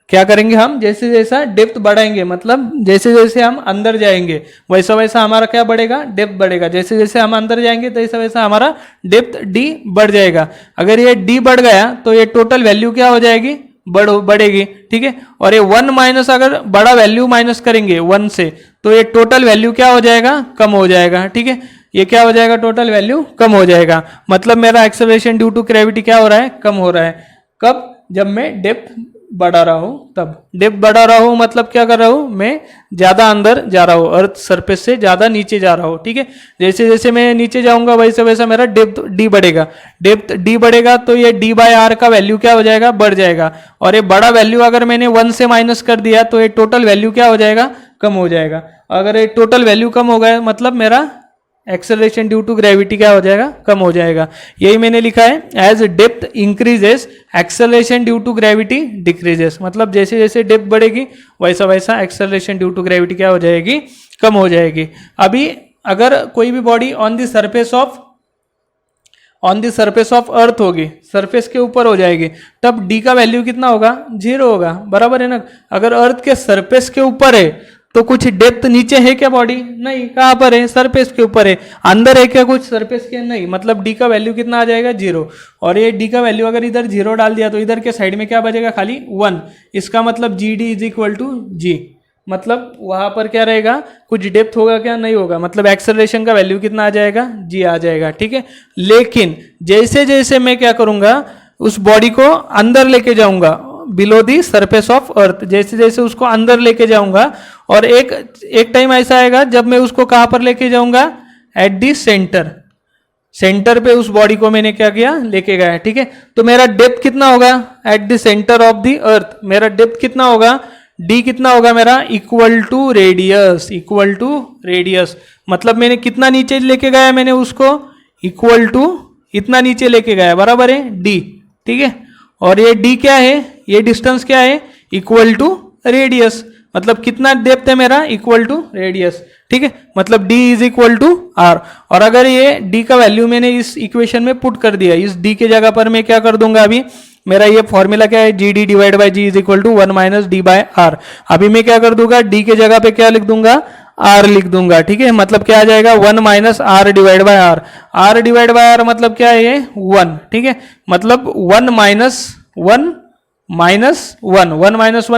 क्या करेंगे हम, जैसे जैसा डेप्थ बढ़ाएंगे, मतलब जैसे जैसे हम अंदर जाएंगे वैसा वैसा हमारा क्या बढ़ेगा, डेप्थ बढ़ेगा। जैसे जैसे हम अंदर जाएंगे तो वैसा वैसा हमारा डेप्थ डी बढ़ जाएगा। अगर ये डी बढ़ गया तो ये टोटल वैल्यू क्या हो जाएगी, बढ़ेगी। ठीक है, और ये 1 माइनस, अगर बड़ा वैल्यू माइनस करेंगे 1 से तो ये टोटल वैल्यू क्या हो जाएगा, कम हो जाएगा। ठीक है, ये क्या हो जाएगा, टोटल वैल्यू कम हो जाएगा, मतलब मेरा एक्सेलरेशन ड्यू टू ग्रेविटी क्या हो रहा है, कम हो रहा है। कब, जब मैं डेप्थ बढ़ा रहा हूं, तब डेप्थ बढ़ा रहा हूं मतलब क्या कर रहा हूं, मैं ज्यादा अंदर जा रहा हूं, अर्थ सरफेस से ज्यादा नीचे जा रहा हूं। ठीक है, जैसे जैसे मैं नीचे जाऊंगा वैसे वैसा मेरा डेप्थ डी बढ़ेगा, डेप्थ डी बढ़ेगा तो ये डी बाय आर का वैल्यू क्या हो जाएगा, बढ़ जाएगा। और ये बड़ा वैल्यू अगर मैंने 1 से माइनस कर दिया तो ये टोटल वैल्यू क्या हो जाएगा, कम हो जाएगा। अगर ये टोटल वैल्यू कम हो गया मतलब मेरा एक्सेलरेशन ड्यू टू ग्रेविटी क्या हो जाएगा, कम हो जाएगा। यही मैंने लिखा है, as depth increases acceleration due to gravity decreases, मतलब जैसे जैसे डेप्थ बढ़ेगी वैसा वैसा एक्सेलरेशन ड्यू टू ग्रेविटी क्या हो जाएगी, कम हो जाएगी। अभी अगर कोई भी body on the surface of earth होगी, सरफेस के ऊपर हो जाएगी, तब डी का वैल्यू कितना होगा, 0 होगा, बराबर है ना। अगर अर्थ के सरफेस के ऊपर है तो कुछ डेप्थ नीचे है क्या बॉडी, नहीं, कहाँ पर है, सरफेस के ऊपर है। अंदर है क्या कुछ सरफेस के, नहीं, मतलब डी का वैल्यू कितना आ जाएगा, 0। और ये डी का वैल्यू अगर इधर 0 डाल दिया तो इधर के साइड में क्या बचेगा, खाली 1। इसका मतलब G D is equal to g, मतलब वहाँ पर क्या रहेगा, कुछ डेप्थ होगा क्या, नहीं होगा, मतलब एक्सेलरेशन का वैल्यू कितना आ जाएगा, जी आ जाएगा, ठीक है। लेकिन जैसे जैसे मैं क्या करूँगा, उस बॉडी को अंदर लेके जाऊंगा, बिलो दी सरफेस ऑफ अर्थ, जैसे जैसे उसको अंदर लेके जाऊंगा, और एक टाइम ऐसा आएगा जब मैं उसको कहाँ पर लेके जाऊंगा, एट दी सेंटर पे उस बॉडी को मैंने क्या किया, लेके गया, ठीक है। तो मेरा डेप्थ कितना होगा eight the centre of the अर्थ, मेरा डेप्थ कितना होगा, डी कितना होगा मेरा, इक्वल टू रेडियस, मतलब मैंने कितना नीचे लेके गया, मैंने उसको इक्वल टू इतना नीचे लेके गया, बराबर है डी, ठीक है। और ये डी क्या है, ये डिस्टेंस क्या है, इक्वल टू रेडियस, मतलब कितना डेप्थ है मेरा, इक्वल टू रेडियस, ठीक है। मतलब d is equal to R, और अगर ये d का वैल्यू मैंने इस इक्वेशन में पुट कर दिया, इस d के जगह पर मैं क्या कर दूंगा, अभी मेरा ये फॉर्मूला क्या है, G D divide by G is equal to 1 minus D by R. अभी मैं क्या कर दूंगा, d के जगह पे क्या लिख दूंगा, r लिख दूंगा, ठीक है। मतलब क्या आ जाएगा, 1 minus R divide by R, r divide by R मतलब क्या है, ये 1, ठीक है। मतलब 1 माइनस 1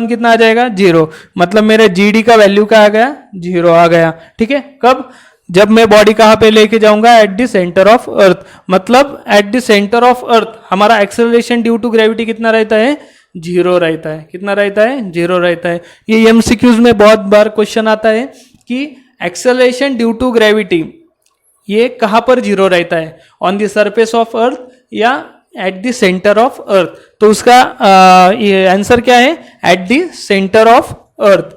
कितना आ जाएगा, 0, मतलब मेरे जी डी का वैल्यू क्या आ गया, 0 आ गया, ठीक है। कब, जब मैं बॉडी कहाँ पे लेके जाऊंगा, at the centre of earth, मतलब at the centre of earth हमारा एक्सेलरेशन ड्यू टू ग्रेविटी कितना रहता है, 0 रहता है, कितना रहता है, 0 रहता है। ये एमसीक्यूज में बहुत बार क्वेश्चन आता है कि एक्सेलरेशन ड्यू टू ग्रेविटी ये कहाँ पर 0 रहता है, on the surface of earth या at the centre of earth. तो उसका आंसर क्या है, at the centre of earth,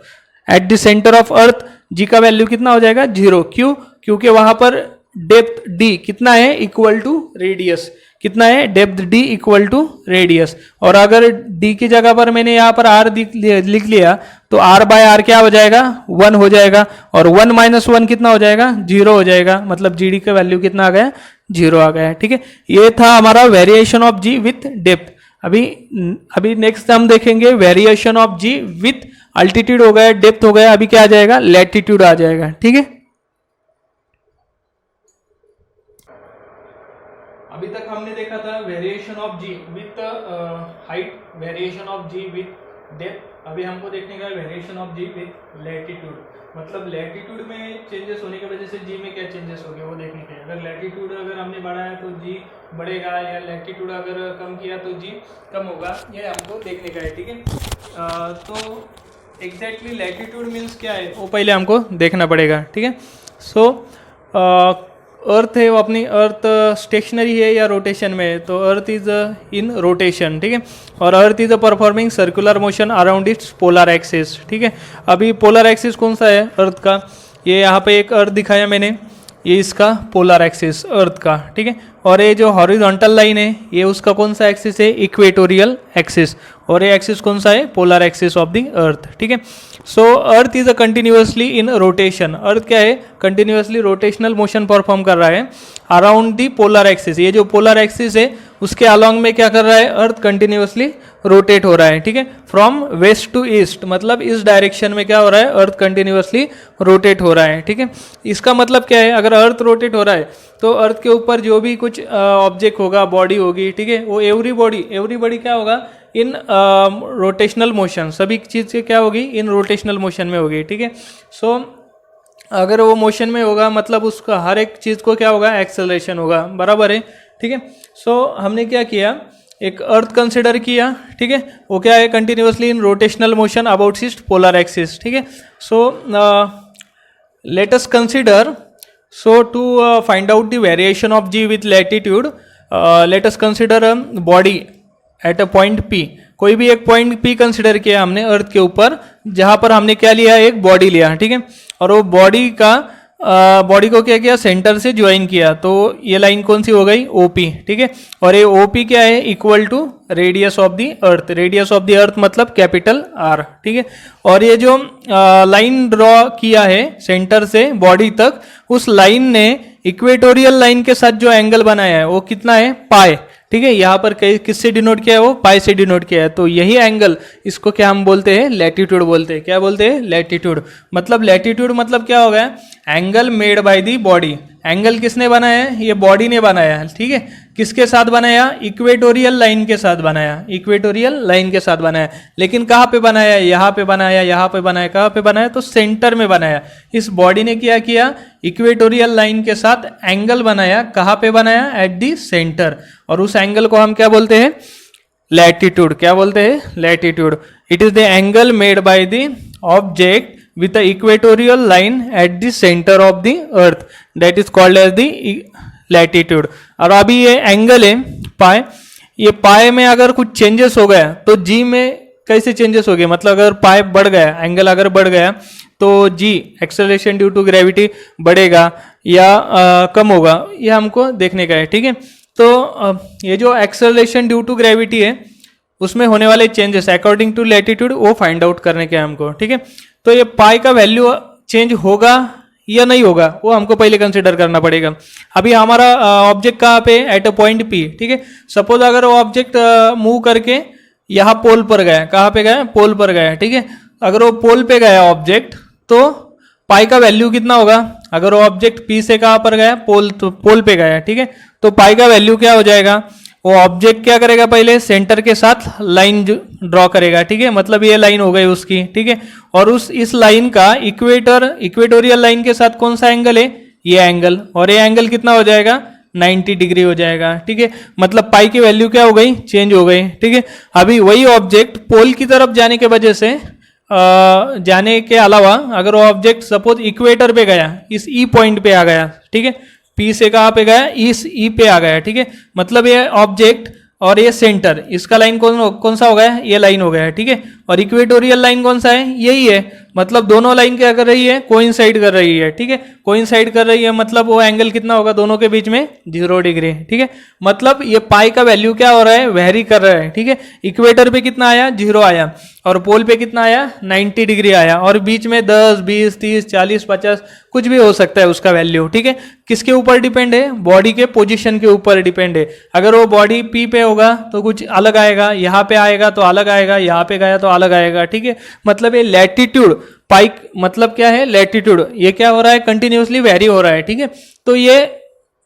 at the centre of earth g का वैल्यू कितना हो जाएगा, 0, क्यों, क्योंकि वहां पर डेप्थ डी कितना है, इक्वल टू रेडियस, कितना है, depth D equal to radius. और अगर डी की जगह पर मैंने यहाँ पर आर लिख लिया, तो आर बाय आर क्या हो जाएगा, 1 हो जाएगा, और 1 माइनस 1 कितना हो जाएगा, 0 हो जाएगा, मतलब जी डी का वैल्यू कितना आ गया, 0 आ गया, ठीक है। ये था हमारा variation of G with depth. अभी नेक्स्ट हम देखेंगे variation of G with altitude हो गया, डेप्थ हो गया, अभी क्या आ जाएगा, लैटिट्यूड आ जाएगा, ठीक है। अभी तक हमने देखा था variation of G with height, variation of G with depth. अभी हमको देखने का variation of G with latitude, मतलब लैटिट्यूड में चेंजेस होने की वजह से जी में क्या चेंजेस हो गए वो देखने के। अगर लैटिट्यूड अगर हमने बढ़ाया तो जी बढ़ेगा, या लैटिट्यूड अगर कम किया तो जी कम होगा, ये हमको देखने का है, ठीक है। तो एग्जैक्टली लैटिट्यूड मीन्स क्या है वो पहले हमको देखना पड़ेगा, ठीक है। सो अर्थ है वो अपनी अर्थ स्टेशनरी है या रोटेशन में है, तो अर्थ इज इन रोटेशन, ठीक है। और earth is performing circular motion around its polar axis, ठीक है। अभी पोलर एक्सिस कौन सा है अर्थ का, ये यहाँ पे एक अर्थ दिखाया मैंने, ये इसका पोलर एक्सिस अर्थ का, ठीक है। और ये जो हॉरिजॉन्टल लाइन है ये उसका कौन सा एक्सिस है, इक्वेटोरियल एक्सिस, और ये एक्सिस कौन सा है, polar axis of the earth, ठीक है। So earth is a continuously in rotation, earth क्या है, कंटिन्यूअसली रोटेशनल मोशन परफॉर्म कर रहा है अराउंड दी पोलर एक्सिस। ये जो पोलर एक्सिस है उसके अलॉन्ग में क्या कर रहा है, अर्थ कंटिन्यूअसली रोटेट हो रहा है, ठीक है, फ्रॉम वेस्ट टू ईस्ट, मतलब इस डायरेक्शन में क्या हो रहा है, अर्थ कंटिन्यूअसली रोटेट हो रहा है, ठीक है। इसका मतलब क्या है, अगर अर्थ रोटेट हो रहा है तो अर्थ के ऊपर जो भी कुछ ऑब्जेक्ट होगा, बॉडी होगी, ठीक है, वो एवरी बॉडी क्या होगा, इन रोटेशनल मोशन, सभी चीज़ से क्या होगी, इन रोटेशनल मोशन में होगी, ठीक है। सो अगर वो मोशन में होगा मतलब उसका हर एक चीज़ को क्या होगा, एक्सेलरेशन होगा, बराबर है, ठीक है। सो हमने क्या किया, एक अर्थ कंसिडर किया, ठीक है, वो क्या है, continuously in rotational motion about it's polar axis, ठीक है। So let us consider, so to find out the variation of g with latitude, let us consider a body at a point p। कोई भी एक point p consider किया हमने अर्थ के ऊपर, जहां पर हमने क्या लिया, एक बॉडी लिया, ठीक है। और वो बॉडी को क्या किया, सेंटर से ज्वाइन किया, तो ये लाइन कौन सी हो गई, OP, ठीक है। और ये OP क्या है, equal to radius of the earth, radius of the earth मतलब कैपिटल R, ठीक है। और ये जो लाइन ड्रॉ किया है सेंटर से बॉडी तक, उस लाइन ने इक्वेटोरियल लाइन के साथ जो एंगल बनाया है वो कितना है, पाई, ठीक है। यहाँ पर किससे डिनोट किया है, वो पाई से डिनोट किया है, तो यही एंगल, इसको क्या हम बोलते हैं, लैटिट्यूड बोलते हैं। क्या बोलते हैं, लैटिट्यूड। मतलब लैटिट्यूड मतलब क्या हो गया, angle made by the body, angle किसने बनाया है? ये बॉडी ने बनाया है, ठीक है। किसके साथ बनाया? इक्वेटोरियल लाइन के साथ बनाया, इक्वेटोरियल लाइन के साथ बनाया। लेकिन कहाँ पे बनाया? यहाँ पे बनाया, यहाँ पे बनाया। कहाँ पे बनाया? तो सेंटर में बनाया। इस बॉडी ने क्या किया? इक्वेटोरियल लाइन के साथ एंगल बनाया। कहाँ पे बनाया? At the centre. और उस एंगल को हम क्या बोलते हैं? लैटिट्यूड। क्या बोलते हैं? Latitude. It is the angle made by the object with the equatorial line at the center of the earth, that is called as the latitude। और अभी ये एंगल है पाए, ये पाए में अगर कुछ चेंजेस हो गया तो जी में कैसे चेंजेस हो गए? मतलब अगर पाए बढ़ गया, एंगल अगर बढ़ गया तो जी एक्सेलरेशन ड्यू टू ग्रेविटी बढ़ेगा या कम होगा, ये हमको देखने का है, ठीक है। तो ये जो एक्सेलरेशन ड्यू टू ग्रेविटी है उसमें होने वाले चेंजेस अकॉर्डिंग टू लैटिट्यूड वो फाइंड आउट करने के हमको, ठीक है। तो ये पाई का वैल्यू चेंज होगा या नहीं होगा वो हमको पहले कंसिडर करना पड़ेगा। अभी हमारा ऑब्जेक्ट कहाँ पे? एट अ पॉइंट पी, ठीक है। सपोज अगर वो ऑब्जेक्ट मूव करके यहाँ पोल पर गया, कहाँ पे गया? पोल पर गया, ठीक है। अगर वो पोल पे गया ऑब्जेक्ट तो पाई का वैल्यू कितना होगा? अगर वो ऑब्जेक्ट पी से कहाँ पर गया? पोल, तो पोल पे गया, ठीक है। तो पाई का वैल्यू क्या हो जाएगा? वो ऑब्जेक्ट क्या करेगा? पहले सेंटर के साथ लाइन ड्रॉ करेगा, ठीक है। मतलब ये लाइन हो गई उसकी, ठीक है। और इस लाइन का इक्वेटोरियल लाइन के साथ कौन सा एंगल है? ये एंगल। और ये एंगल कितना हो जाएगा? 90 डिग्री हो जाएगा, ठीक है। मतलब पाई की वैल्यू क्या हो गई? चेंज हो गई, ठीक है। अभी वही ऑब्जेक्ट पोल की तरफ जाने के वजह से जाने के अलावा अगर वो ऑब्जेक्ट सपोज इक्वेटर पे गया, इस ई पॉइंट पे आ गया, ठीक है। पी से कहाँ पे गया? इस ई पे आ गया, ठीक है। मतलब ये ऑब्जेक्ट और ये सेंटर, इसका लाइन कौन सा हो गया? ये लाइन हो गया, ठीक है। और इक्वेटोरियल लाइन कौन सा है? यही है। मतलब दोनों लाइन क्या कर रही है? कोइंसाइड कर रही है, ठीक है। कोइंसाइड कर रही है मतलब वो एंगल कितना होगा दोनों के बीच में? 0 डिग्री, ठीक है। मतलब ये पाई का वैल्यू क्या हो रहा है? वेरी कर रहा है, ठीक है। इक्वेटर पे कितना आया? 0 आया। और पोल पे कितना आया? 90 डिग्री आया। और बीच में 10, 20, 30, 40, 50 कुछ भी हो सकता है उसका वैल्यू, ठीक है। किसके ऊपर डिपेंड है? बॉडी के पोजीशन के ऊपर डिपेंड है। अगर वो बॉडी पी पे होगा तो कुछ अलग आएगा, यहाँ पे आएगा तो अलग आएगा, यहाँ पे गया तो अलग आएगा, ठीक है। मतलब ये लैटिट्यूड पाई मतलब क्या है? लैटिट्यूड। ये क्या हो रहा है? कंटिन्यूसली वेरी हो रहा है, ठीक है। तो ये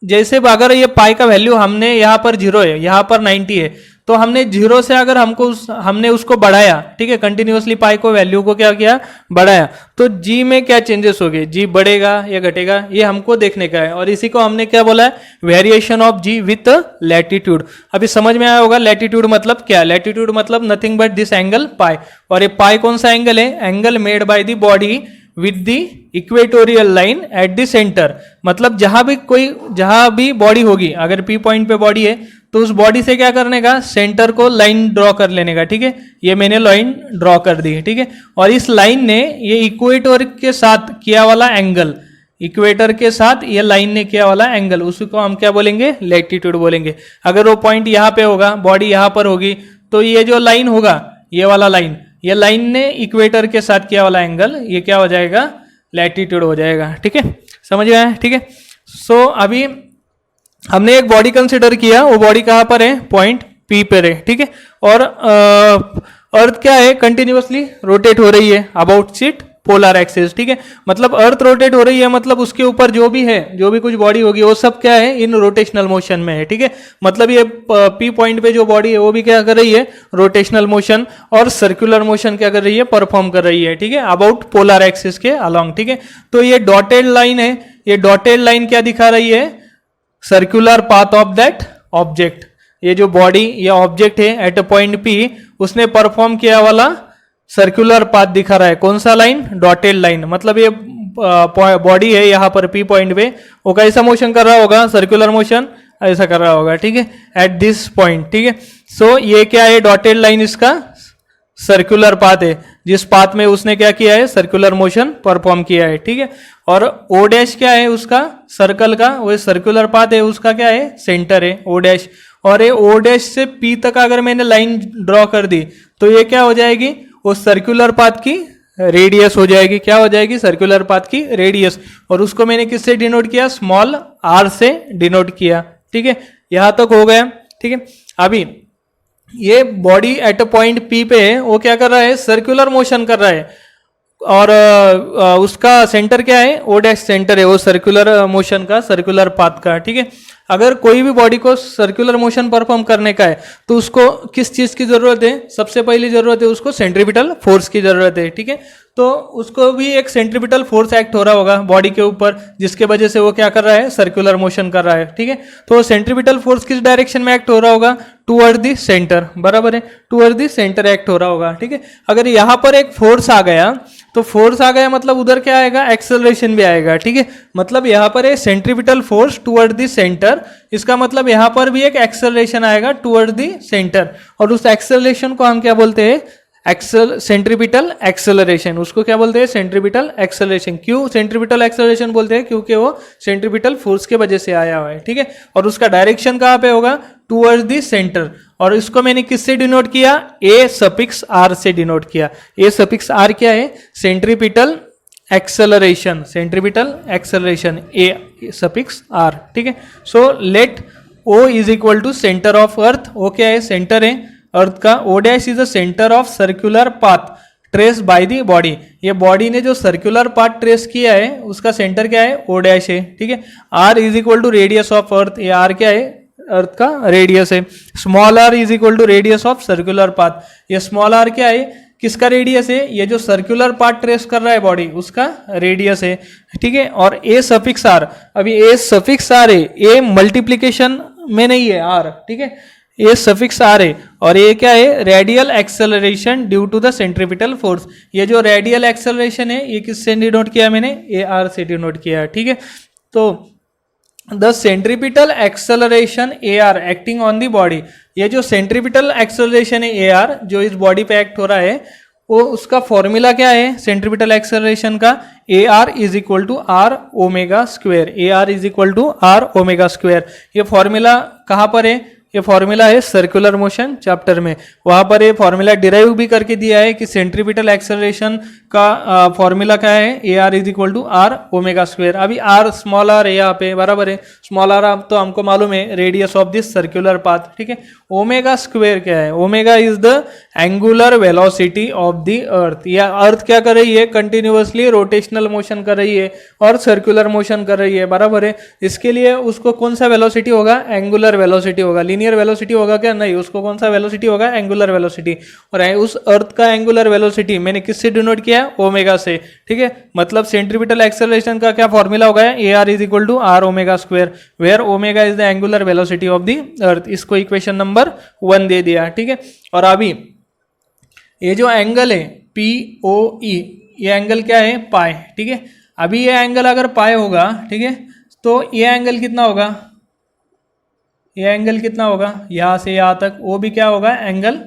जैसे अगर ये पाई का वैल्यू हमने यहाँ पर 0 है, यहाँ पर 90 है, तो हमने 0 से अगर हमने उसको बढ़ाया, ठीक है, कंटिन्यूसली पाई को वैल्यू को क्या किया? बढ़ाया, तो जी में क्या चेंजेस हो गए? जी बढ़ेगा या घटेगा ये हमको देखने का है। और इसी को हमने क्या बोला है? Variation of G with latitude. अभी समझ में आया होगा लैटिट्यूड मतलब क्या? लैटिट्यूड मतलब nothing but this angle pi. और ये पाई कौन सा एंगल है? Angle made by the body with the equatorial line at the centre. मतलब जहां भी बॉडी होगी, अगर पी पॉइंट पे बॉडी है तो उस बॉडी से क्या करने का? सेंटर को लाइन ड्रॉ कर लेने का, ठीक है। ये मैंने लाइन ड्रॉ कर दी, ठीक है। और इस लाइन ने ये इक्वेटर के साथ किया वाला एंगल, इक्वेटर के साथ ये लाइन ने किया वाला एंगल, उसको हम क्या बोलेंगे? लैटिट्यूड बोलेंगे। अगर वो पॉइंट यहाँ पे होगा, बॉडी यहाँ पर होगी, तो ये जो लाइन होगा, ये वाला लाइन, ये लाइन ने इक्वेटर के साथ किया वाला एंगल, ये क्या हो जाएगा? लैटिट्यूड हो जाएगा, ठीक है। समझ गए हैं, ठीक है। सो अभी हमने एक बॉडी कंसिडर किया, वो बॉडी कहाँ पर है? पॉइंट पी पर है, ठीक है। और अर्थ क्या है? कंटिन्यूअसली रोटेट हो रही है अबाउट इट पोलर एक्सिस, ठीक है। मतलब अर्थ रोटेट हो रही है, मतलब उसके ऊपर जो भी है, जो भी कुछ बॉडी होगी वो सब क्या है? इन रोटेशनल मोशन में है, ठीक है। मतलब ये पी पॉइंट पे जो बॉडी है वो भी क्या कर रही है? रोटेशनल मोशन और सर्कुलर मोशन क्या कर रही है? परफॉर्म कर रही है, ठीक है, अबाउट पोलर एक्सिस के अलोंग, ठीक है। तो ये डॉटेड लाइन है, ये डॉटेड लाइन क्या दिखा रही है? Circular path of that object. ये जो बॉडी या ऑब्जेक्ट है एट अ पॉइंट पी, उसने परफॉर्म किया वाला सर्कुलर पाथ दिखा रहा है। कौन सा लाइन? Dotted line. मतलब ये बॉडी है यहाँ पर पी पॉइंट पे, वो कैसा मोशन कर रहा होगा? सर्कुलर मोशन ऐसा कर रहा होगा, ठीक है, एट दिस पॉइंट, ठीक है। सो ये क्या है? डॉटेड लाइन इसका सर्कुलर पाथ है, जिस पाथ में उसने क्या किया है? सर्कुलर मोशन परफॉर्म किया है, ठीक है। और ओ डैश क्या है उसका? सर्कल का वो सर्कुलर पाथ है, उसका क्या है? सेंटर है ओ डैश। और ये ओ डैश से पी तक अगर मैंने लाइन ड्रॉ कर दी तो ये क्या हो जाएगी? वो सर्कुलर पाथ की रेडियस हो जाएगी। क्या हो जाएगी? सर्कुलर पाथ की रेडियस। और उसको मैंने किससे डिनोट किया? स्मॉल आर से डिनोट किया, ठीक है। यहां तक हो गया, ठीक है। अभी ये body at a point P पे है, वो क्या कर रहा है? सर्कुलर मोशन कर रहा है। और उसका सेंटर क्या है, ओ डैश सेंटर है वो सर्कुलर मोशन का, सर्कुलर पाथ का, ठीक है। अगर कोई भी बॉडी को सर्कुलर मोशन परफॉर्म करने का है तो उसको किस चीज़ की ज़रूरत है, सबसे पहली ज़रूरत है उसको सेंट्रीपिटल फोर्स की ज़रूरत है, ठीक है। तो उसको भी एक सेंट्रीपिटल फोर्स एक्ट हो रहा होगा बॉडी के ऊपर, जिसके वजह से वो क्या कर रहा है, सर्कुलर मोशन कर रहा है, ठीक है। तो सेंट्रीपिटल फोर्स किस डायरेक्शन में एक्ट हो रहा होगा, टूवर्ड द सेंटर, बराबर है, टूवर्ड द सेंटर एक्ट हो रहा होगा, ठीक है। अगर यहाँ पर एक फोर्स आ गया तो फोर्स आ गया मतलब उधर क्या आएगा, एक्सेलरेशन भी आएगा, ठीक है। मतलब यहाँ पर है centripetal force toward the centre, इसका मतलब यहाँ पर भी एक एक्सेलरेशन आएगा टूवर्ड द सेंटर, और उस एक्सेलरेशन को हम क्या बोलते हैं, सेंट्रीपिटल एक्सेलरेशन। उसको क्या बोलते हैं, सेंट्रीपिटल एक्सेलरेशन। क्यों सेंट्रीपिटल एक्सेलरेशन बोलते हैं, क्योंकि वो सेंट्रीपिटल फोर्स के वजह से आया हुआ है, ठीक है। और उसका डायरेक्शन कहाँ पे होगा, टूवर्ड्स द सेंटर। और इसको मैंने किससे डिनोट किया, ए सफिक्स आर से डिनोट किया। ए सफिक्स आर क्या है, centripetal acceleration, centripetal acceleration, a suffix r, ठीक है। So let O is equal to centre of earth, O क्या है, सेंटर है अर्थ का। O dash is the centre of circular path trace by the body, ये body ने जो circular path trace किया है उसका सेंटर क्या है, ओ डैश है, ठीक है। R is equal to radius of earth, ये आर क्या है, अर्थ का रेडियस है। Small R is equal to radius of circular path, ये स्मॉल आर क्या है, किसका रेडियस है, ये जो सर्कुलर पाथ ट्रेस कर रहा है बॉडी उसका रेडियस है, ठीक है। और ए सफिक्स आर, अभी ए सफिक्स आर है, ए मल्टीप्लीकेशन में नहीं है आर, ठीक है, ये सफिक्स आर है। और ये क्या है, radial acceleration due to the centripetal force, ये जो रेडियल एक्सेलरेशन है ये किससे डिनोट किया मैंने, ए आर से डिनोट किया, ठीक है। तो the centripetal acceleration A R acting on the body, ये जो सेंट्रीपिटल एक्सेलरेशन है ए आर जो इस बॉडी पे एक्ट हो रहा है, वो उसका फॉर्मूला क्या है सेंट्रीपिटल एक्सेलरेशन का, A R is equal to are omega square, A R is equal to are omega square. ये फॉर्मूला कहाँ पर है, ये फॉर्मूला है सर्कुलर मोशन चैप्टर में, वहां पर ये फॉर्मूला डिराइव भी करके दिया है कि सेंट्रीपिटल एक्सेलरेशन का फॉर्मूला क्या है, A R is equal to are omega square. अभी आर स्मॉल आर है यहाँ पे, बराबर है, स्मॉल आर तो हमको मालूम है radius of this circular path, ठीक है। ओमेगा स्क्वेयर क्या है, omega is the angular velocity of the अर्थ, या अर्थ क्या कर रही है, कंटिन्यूअसली रोटेशनल मोशन कर रही है और सर्कुलर मोशन कर रही है, बराबर है। इसके लिए उसको कौन सा वेलोसिटी होगा, एंगुलर वेलोसिटी होगा, लीनियर वेलोसिटी होगा क्या, नहीं, उसको कौन सा वेलोसिटी होगा, एंगुलर वेलोसिटी। और उस अर्थ का एंगुलर वेलोसिटी मैंने किससे डिनोट किया, ओमेगा से, ठीक है। मतलब सेंट्रीपिटल एक्सेलरेशन का क्या फॉर्मूला होगा, A R is equal to are omega square, where omega is the angular velocity of the earth. इसको इक्वेशन नंबर 1 दे दिया, ठीक है। और अभी ये जो एंगल है पी ओ ई, ये एंगल क्या है, पाई, ठीक है। अभी ये एंगल अगर पाई होगा, ठीक है, तो ये एंगल कितना होगा, ये एंगल कितना होगा, यहाँ से यहाँ तक, वो भी क्या होगा, एंगल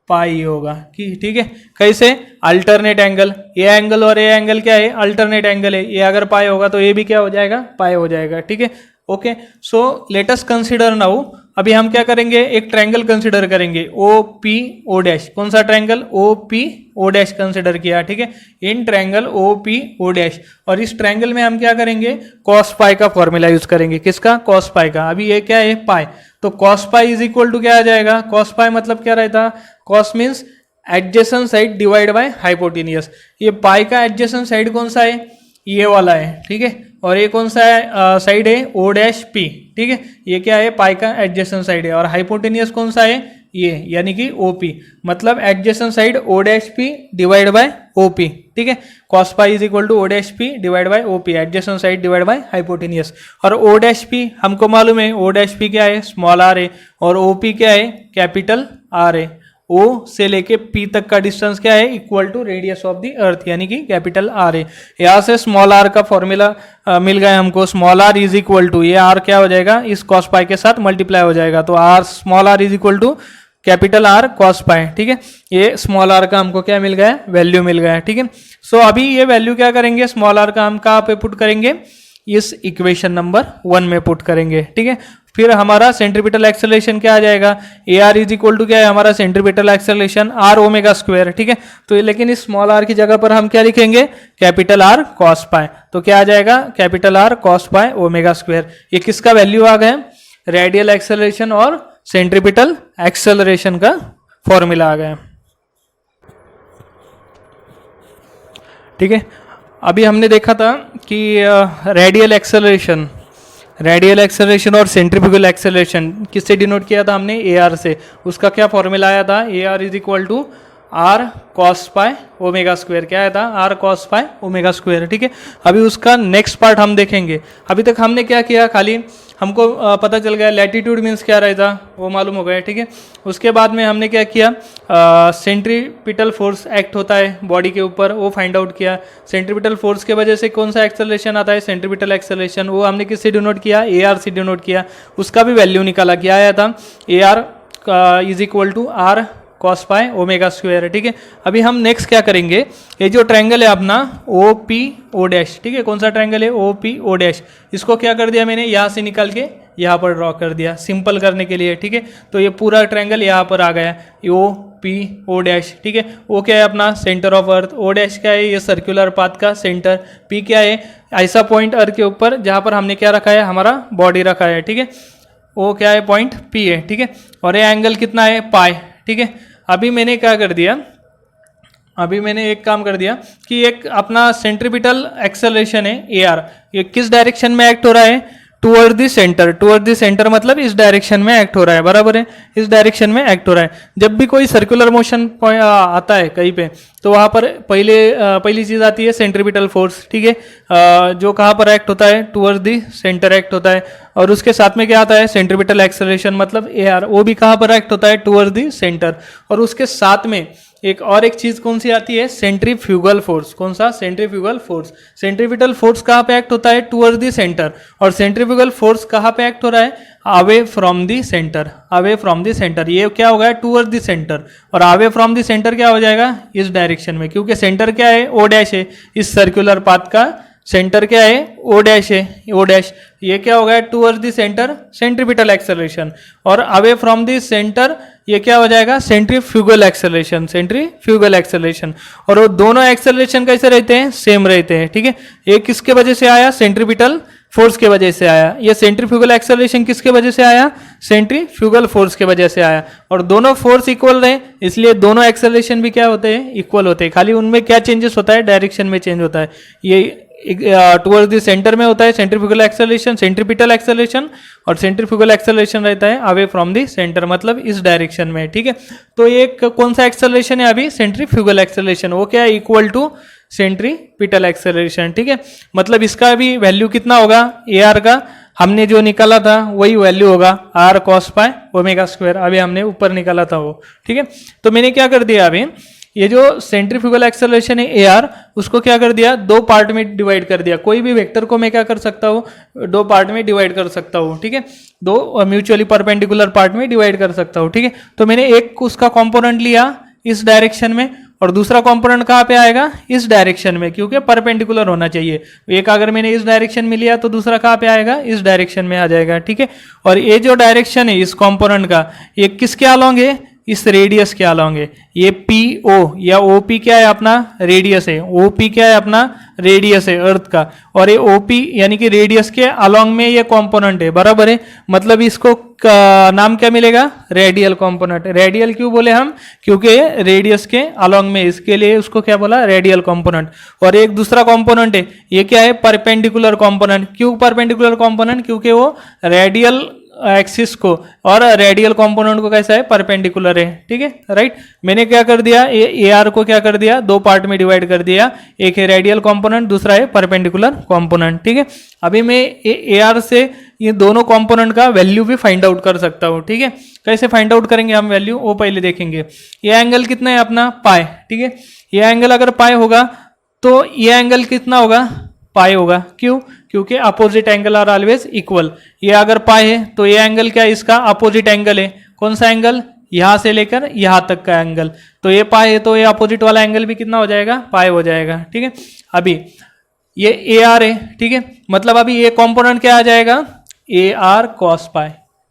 पाई होगा, ठीक है। कैसे, अल्टरनेट एंगल, ये एंगल और ये एंगल क्या है, अल्टरनेट एंगल है, ये अगर पाई होगा तो ये भी क्या हो जाएगा, पाई हो जाएगा, ठीक है। Okay, so let us consider now, अभी हम क्या करेंगे, एक ट्रायंगल कंसीडर करेंगे, ओ पी ओ डैश, कौन सा triangle, O P O dash consider किया, ठीक है। In triangle O P O dash, और इस ट्रायंगल में हम क्या करेंगे, कॉस पाई का फॉर्मूला यूज करेंगे, किसका, कॉस पाई का। अभी ये क्या है, पाई, तो cos pi is equal to क्या आ जाएगा, कॉस पाई मतलब क्या रहता, cos means adjacent side divide by hypotenuse. ये पाई का एडजेसेंट साइड कौन सा है, ये वाला है, ठीक है। और ये कौन सा है साइड है, ओ डैश पी, ठीक है। ये क्या है, पाई का एडजेसेंट साइड है, और हाइपोटेनियस कौन सा है, ये, यानी कि ओ पी, मतलब adjacent side O dash P divide by O P, ठीक है। Cos pi is equal to O dash P divide by O P, adjacent side divide by hypotenuse. और ओ डैश पी हमको मालूम है, ओ dash P क्या है, small R है, और ओ पी क्या है, कैपिटल आर है। ओ से लेके पी तक का डिस्टेंस क्या है, equal to radius of the earth, यानी कि कैपिटल आर है। यहाँ से स्मॉल आर का फॉर्मूला मिल गया हमको, small R is equal to, ये आर क्या हो जाएगा, इस कॉस पाई के साथ मल्टीप्लाई हो जाएगा, तो R small R is equal to capital R cos pi, ठीक है। ये स्मॉल आर का हमको क्या मिल गया, वैल्यू मिल गया, ठीक है। सो अभी ये वैल्यू क्या करेंगे, स्मॉल आर का हम कहाँ पे पुट करेंगे, इस इक्वेशन नंबर 1 में पुट करेंगे, ठीक है। फिर हमारा सेंट्रीपिटल एक्सेलरेशन क्या आ जाएगा, A R is equal to क्या है हमारा centripetal acceleration, are omega square, ठीक है। तो लेकिन इस स्मॉल आर की जगह पर हम क्या लिखेंगे, कैपिटल आर कॉस पाई, तो क्या आ जाएगा, कैपिटल आर कॉस पाई ओमेगा स्क्वायर। ये किसका वैल्यू आ गया, रेडियल एक्सेलरेशन और सेंट्रीपिटल एक्सेलरेशन का फॉर्मूला आ गया। ठीक है। अभी हमने देखा था कि रेडियल एक्सेलरेशन और सेंट्रीफ्यूगल एक्सेलरेशन किससे डिनोट किया था हमने, ए आर से। उसका क्या फॉर्मूला आया था, A R is equal to R cos pi omega square. क्या आया था, आर कॉस पाई ओमेगा स्क्वायर। ठीक है, अभी उसका नेक्स्ट पार्ट हम देखेंगे। अभी तक हमने क्या किया, खाली हमको पता चल गया लैटिट्यूड मीन्स क्या रहता, वो मालूम हो गया। ठीक है, उसके बाद में हमने क्या किया, सेंट्रीपिटल फोर्स एक्ट होता है बॉडी के ऊपर, वो फाइंड आउट किया। सेंट्रीपिटल फोर्स के वजह से कौन सा एक्सेलरेशन आता है, सेंट्रीपिटल एक्सेलरेशन, वो हमने किससे डिनोट किया, ए आर से डिनोट किया। उसका भी वैल्यू निकाला, क्या आया था, A R is equal to R cos pi omega square है। ठीक है, अभी हम नेक्स्ट क्या करेंगे, ये जो ट्रायंगल है अपना ओ पी ओ डैश, ठीक है, कौन सा ट्रायंगल है, ओ पी ओ डैश, इसको क्या कर दिया मैंने, यहाँ से निकाल के यहाँ पर ड्रॉ कर दिया सिंपल करने के लिए। ठीक है, तो ये पूरा ट्रायंगल यहाँ पर आ गया, ओ पी ओ डैश। ठीक है, ओ क्या है अपना centre of earth, O dash क्या है, ये सर्कुलर पाथ का सेंटर, पी क्या है ऐसा पॉइंट अर्थ के ऊपर जहाँ पर हमने क्या रखा है, हमारा बॉडी रखा है। ठीक है, ओ क्या है, पॉइंट पी है। ठीक है, और ये एंगल कितना है, पाई। ठीक है, अभी मैंने क्या कर दिया, अभी मैंने एक काम कर दिया कि एक अपना सेंट्रीपिटल एक्सेलरेशन है ए आर, ये किस डायरेक्शन में एक्ट हो रहा है, toward the centre. Toward the centre मतलब इस डायरेक्शन में एक्ट हो रहा है, बराबर है, इस डायरेक्शन में एक्ट हो रहा है। जब भी कोई सर्कुलर मोशन आता है कहीं पे, तो वहाँ पर पहली चीज़ आती है सेंट्रीपिटल फोर्स। ठीक है, जो कहाँ पर एक्ट होता है, टुवर्ड द सेंटर एक्ट होता है। और उसके साथ में क्या आता है, सेंट्रीपिटल एक्सेलरेशन मतलब ए आर, वो भी कहाँ पर एक्ट होता है, टुवर्ड द सेंटर। और उसके साथ में एक चीज कौन सी आती है, सेंट्रीफ्यूगल फोर्स। कौन सा, सेंट्रीफ्यूगल फोर्स। सेंट्रीपिटल फोर्स कहाँ पे एक्ट होता है, टुवर्ड द सेंटर। और सेंट्रीफ्यूगल फोर्स कहाँ पे एक्ट हो रहा है, away from the centre. Away from the centre, ये क्या हो गया, टुवर्ड द सेंटर। और अवे फ्रॉम द सेंटर क्या हो जाएगा, इस डायरेक्शन में, क्योंकि सेंटर क्या है, ओ डैश है, इस सर्कुलर पाथ का सेंटर क्या है, ओ डैश है, ओ डैश। ये क्या हो गया, toward the centre centripetal acceleration. और अवे फ्रॉम द सेंटर ये क्या हो जाएगा, सेंट्रीफ्यूगल एक्सेलरेशन, सेंट्रीफ्यूगल एक्सेलरेशन। और वो दोनों एक्सेलरेशन कैसे रहते हैं, सेम रहते हैं। ठीक है, ये किसके वजह से आया, सेंट्रीपिटल फोर्स के वजह से आया। ये सेंट्रीफ्यूगल एक्सेलरेशन किसके वजह से आया, सेंट्रीफ्यूगल फोर्स के वजह से आया। और दोनों फोर्स इक्वल रहे, इसलिए दोनों एक्सेलरेशन भी क्या होते हैं, इक्वल होते हैं। खाली उनमें क्या चेंजेस होता है, डायरेक्शन में चेंज होता है। ये टुवर्ड्स द सेंटर में होता है सेंट्रीफ्यूगल एक्सेलरेशन, सेंट्रीपिटल एक्सेलरेशन, और सेंट्रीफ्यूगल एक्सेलरेशन रहता है अवे फ्रॉम द सेंटर मतलब इस डायरेक्शन में। ठीक है, तो एक कौन सा एक्सेलरेशन है अभी, सेंट्रीफ्यूगल एक्सेलरेशन, वो क्या है, इक्वल टू सेंट्रीपिटल एक्सेलरेशन। ठीक है, मतलब इसका भी वैल्यू कितना होगा, ए आर का हमने जो निकाला था वही वैल्यू होगा, आर कॉस पाई ओमेगा स्क्वायर, अभी हमने ऊपर निकाला था वो। ठीक है, तो मैंने क्या कर दिया, अभी ये जो सेंट्रीफ्यूगल एक्सेलरेशन है ए आर, उसको क्या कर दिया, दो पार्ट में डिवाइड कर दिया। कोई भी वेक्टर को मैं क्या कर सकता हूँ, दो पार्ट में डिवाइड कर सकता हूँ। ठीक है, दो म्यूचुअली परपेंडिकुलर पार्ट में डिवाइड कर सकता हूँ। ठीक है, तो मैंने एक उसका कंपोनेंट लिया इस डायरेक्शन में, और दूसरा कंपोनेंट कहाँ पे आएगा, इस डायरेक्शन में, क्योंकि परपेंडिकुलर होना चाहिए। एक अगर मैंने इस डायरेक्शन में लिया तो दूसरा कहाँ पे आएगा, इस डायरेक्शन में आ जाएगा। ठीक है, और ये जो डायरेक्शन है इस कंपोनेंट का, ये किसके अलॉन्ग है, इस रेडियस के अलॉन्ग है। ये पी ओ या ओ पी क्या है, अपना रेडियस है। ओ पी क्या है, अपना रेडियस है अर्थ का, और ये ओ पी यानी कि रेडियस के अलॉन्ग में ये कंपोनेंट है, बराबर है। मतलब इसको नाम क्या मिलेगा, रेडियल कंपोनेंट। रेडियल क्यों बोले हम, क्योंकि रेडियस के अलॉन्ग में, इसके लिए उसको क्या बोला, रेडियल कंपोनेंट। और एक दूसरा कंपोनेंट है, ये क्या है, परपेंडिकुलर कंपोनेंट। क्यों परपेंडिकुलर कंपोनेंट, क्योंकि वो रेडियल एक्सिस को और रेडियल कंपोनेंट को कैसा है, परपेंडिकुलर है। ठीक है, राइट। मैंने क्या कर दिया, ए आर को क्या कर दिया, दो पार्ट में डिवाइड कर दिया, एक है रेडियल कंपोनेंट, दूसरा है परपेंडिकुलर कंपोनेंट। ठीक है, अभी मैं ए आर से ये दोनों कंपोनेंट का वैल्यू भी फाइंड आउट कर सकता हूँ। ठीक है, कैसे फाइंड आउट करेंगे हम वैल्यू, वो पहले देखेंगे। ये एंगल कितना है अपना, पाई। ठीक है, ये एंगल अगर पाई होगा तो ये एंगल कितना होगा, पाई होगा। क्यों, क्योंकि opposite angle are always equal. ये अगर पाई है तो ये एंगल क्या है, इसका अपोजिट एंगल है। कौन सा एंगल, यहां से लेकर यहां तक का एंगल। तो ये पाई है तो ये अपोजिट वाला एंगल भी कितना हो जाएगा, पाई हो जाएगा। ठीक है, अभी ये ए आर है। ठीक है, मतलब अभी ये कंपोनेंट क्या आ जाएगा, ए आर कॉस पाई।